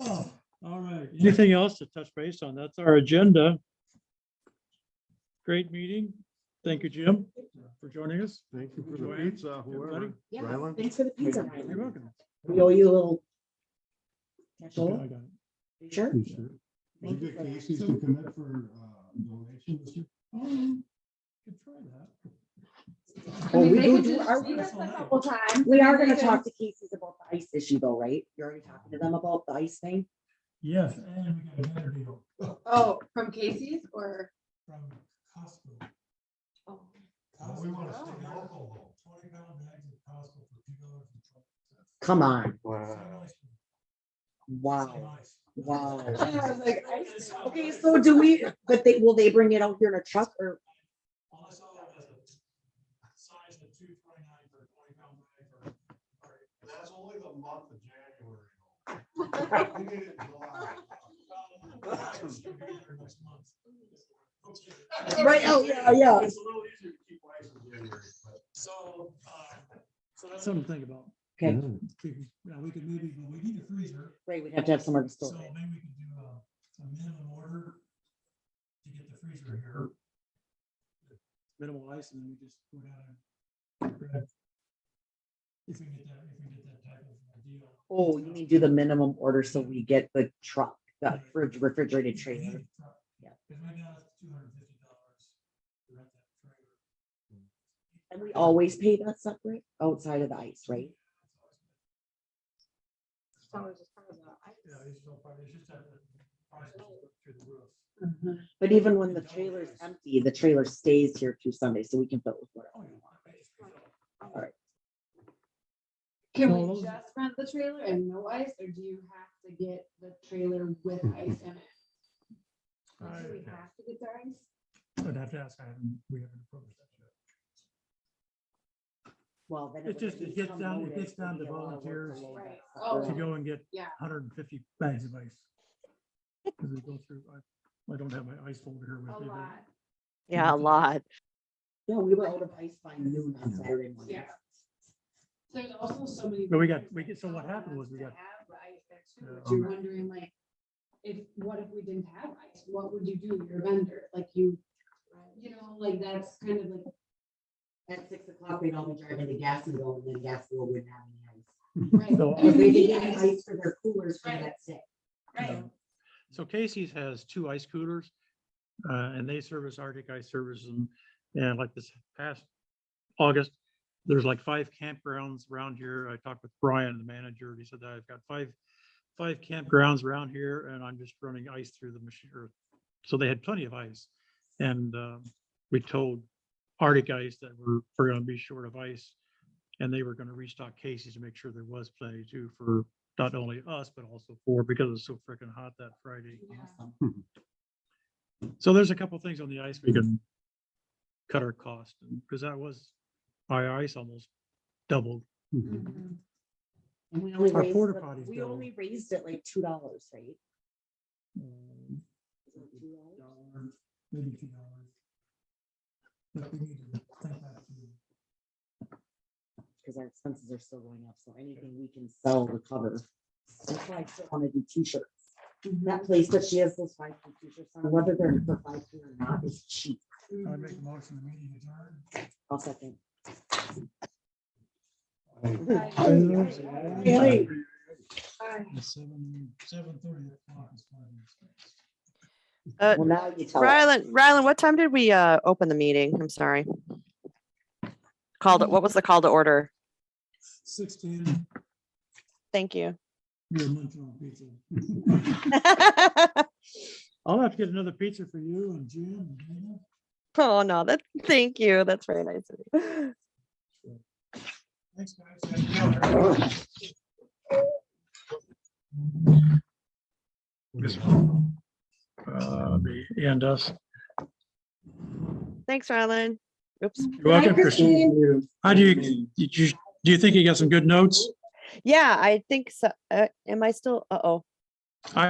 Oh, all right. Anything else to touch base on? That's our agenda. Great meeting. Thank you, Jim, for joining us. Thank you for the Joanne, pizza, whoever. everybody. Yeah, Rylan? thanks for the pizza. You're Rylan. welcome. We owe you a little. I Sure. got it. You sure? You sure? Thank We you get for that. Casey's to commit for donation this year. Could try that. Oh, we They do could do, just are see we, us a couple times. we are gonna They talk could- to Casey's about the ice issue though, right? You're already talking to them about the ice thing? Yes, and we got a better deal Oh, from Casey's or? from Costco. Oh. We want to stay local 20-pound bags of Costco for $2.20. Come on. Wow. Wow. Wow. I was like, ice. Okay, so do we, but will they bring it out here in a truck or? Size of 229 for 20-pound bag or. That's only the month of January. We need it in July. Right, oh, yeah. It's a little easier to keep ice in January, but. So that's something to think about. Okay, Yeah, we could maybe, but we need a freezer, great, we'd have to have somewhere to store so it. maybe we could do a minimum order to get the freezer here. Minimal ice, and then we just go down and grab. If we get that type of deal. Oh, you mean do the minimum order so we get the truck, the refrigerated trailer? Yeah. Because right now it's $250 to rent that trailer. And we always pay that separate outside of the ice, right? So it's just part of the ice. Yeah, it's no problem. It's just that the price is through the roof. But even when the trailer's empty, the trailer stays here through Sunday, so we can fill it with whatever. Oh, yeah. All right. Can No, we those- just rent the trailer and no ice, or do you have to get the trailer with ice in it? Or do we have to get the ice? I'd have to ask, we haven't approached that yet. Well, then. It just, it gets down to volunteers Right. to Oh. go and get Yeah. 150 bags of ice. Because we go through, I don't have my ice folder here with A me. but- lot. Yeah, a lot. Yeah, we were out of ice by noon on Saturday morning. Yeah. There's also so many. But vendors so that what happened was we that got- have the ice there too, Yeah. but You're wondering like, what if we didn't have ice? What would you do? You're a vendor, like you know, like that's kind of like. At 6 o'clock, we'd all be driving to Gassville and then Gassville wouldn't have any ice. Right. So- Because they We didn't need get ice for their coolers for Right. that day. Right. So Casey's has 2 ice coolers, and they service Arctic Ice Services. And like this past August, there's like 5 campgrounds around here. I talked with Brian, the manager, and he said that I've got five campgrounds around here, and I'm just running ice through the machine. So they had plenty of ice. And we told Arctic Ice that we're gonna be short of ice. And they were gonna restock Casey's to make sure there was plenty too, for not only us, but also because it was so freaking hot that Friday. Awesome. So there's a couple things on the ice we can cut our cost, because that was, our ice almost doubled. Mhm. And we only Our raised, porta the- potties we doubled. only raised it like $2, right? Is it $2? $1, maybe $2. But we need to think that through. Because our expenses are still going up, so anything we can sell to cover. That's why I still want to do t-shirts. That place that she has those 5 t-shirts on, whether they're for 5 or not, is cheap. I make a motion, the meeting adjourned. I'll second. Aye. Hey. Aye. 7:30. Well, now you tell us. Rylan, what time did we open the meeting? I'm sorry. What was the call to order? 16. Thank you. I'll have to get another pizza for you and Jim and Dana. Oh, no, thank you. That's very nice of you. Thanks, guys. And us. Thanks, Rylan. Oops. You're welcome, Christine. How do you think you got some good notes? Yeah, I think so. Am I still? Uh-oh. I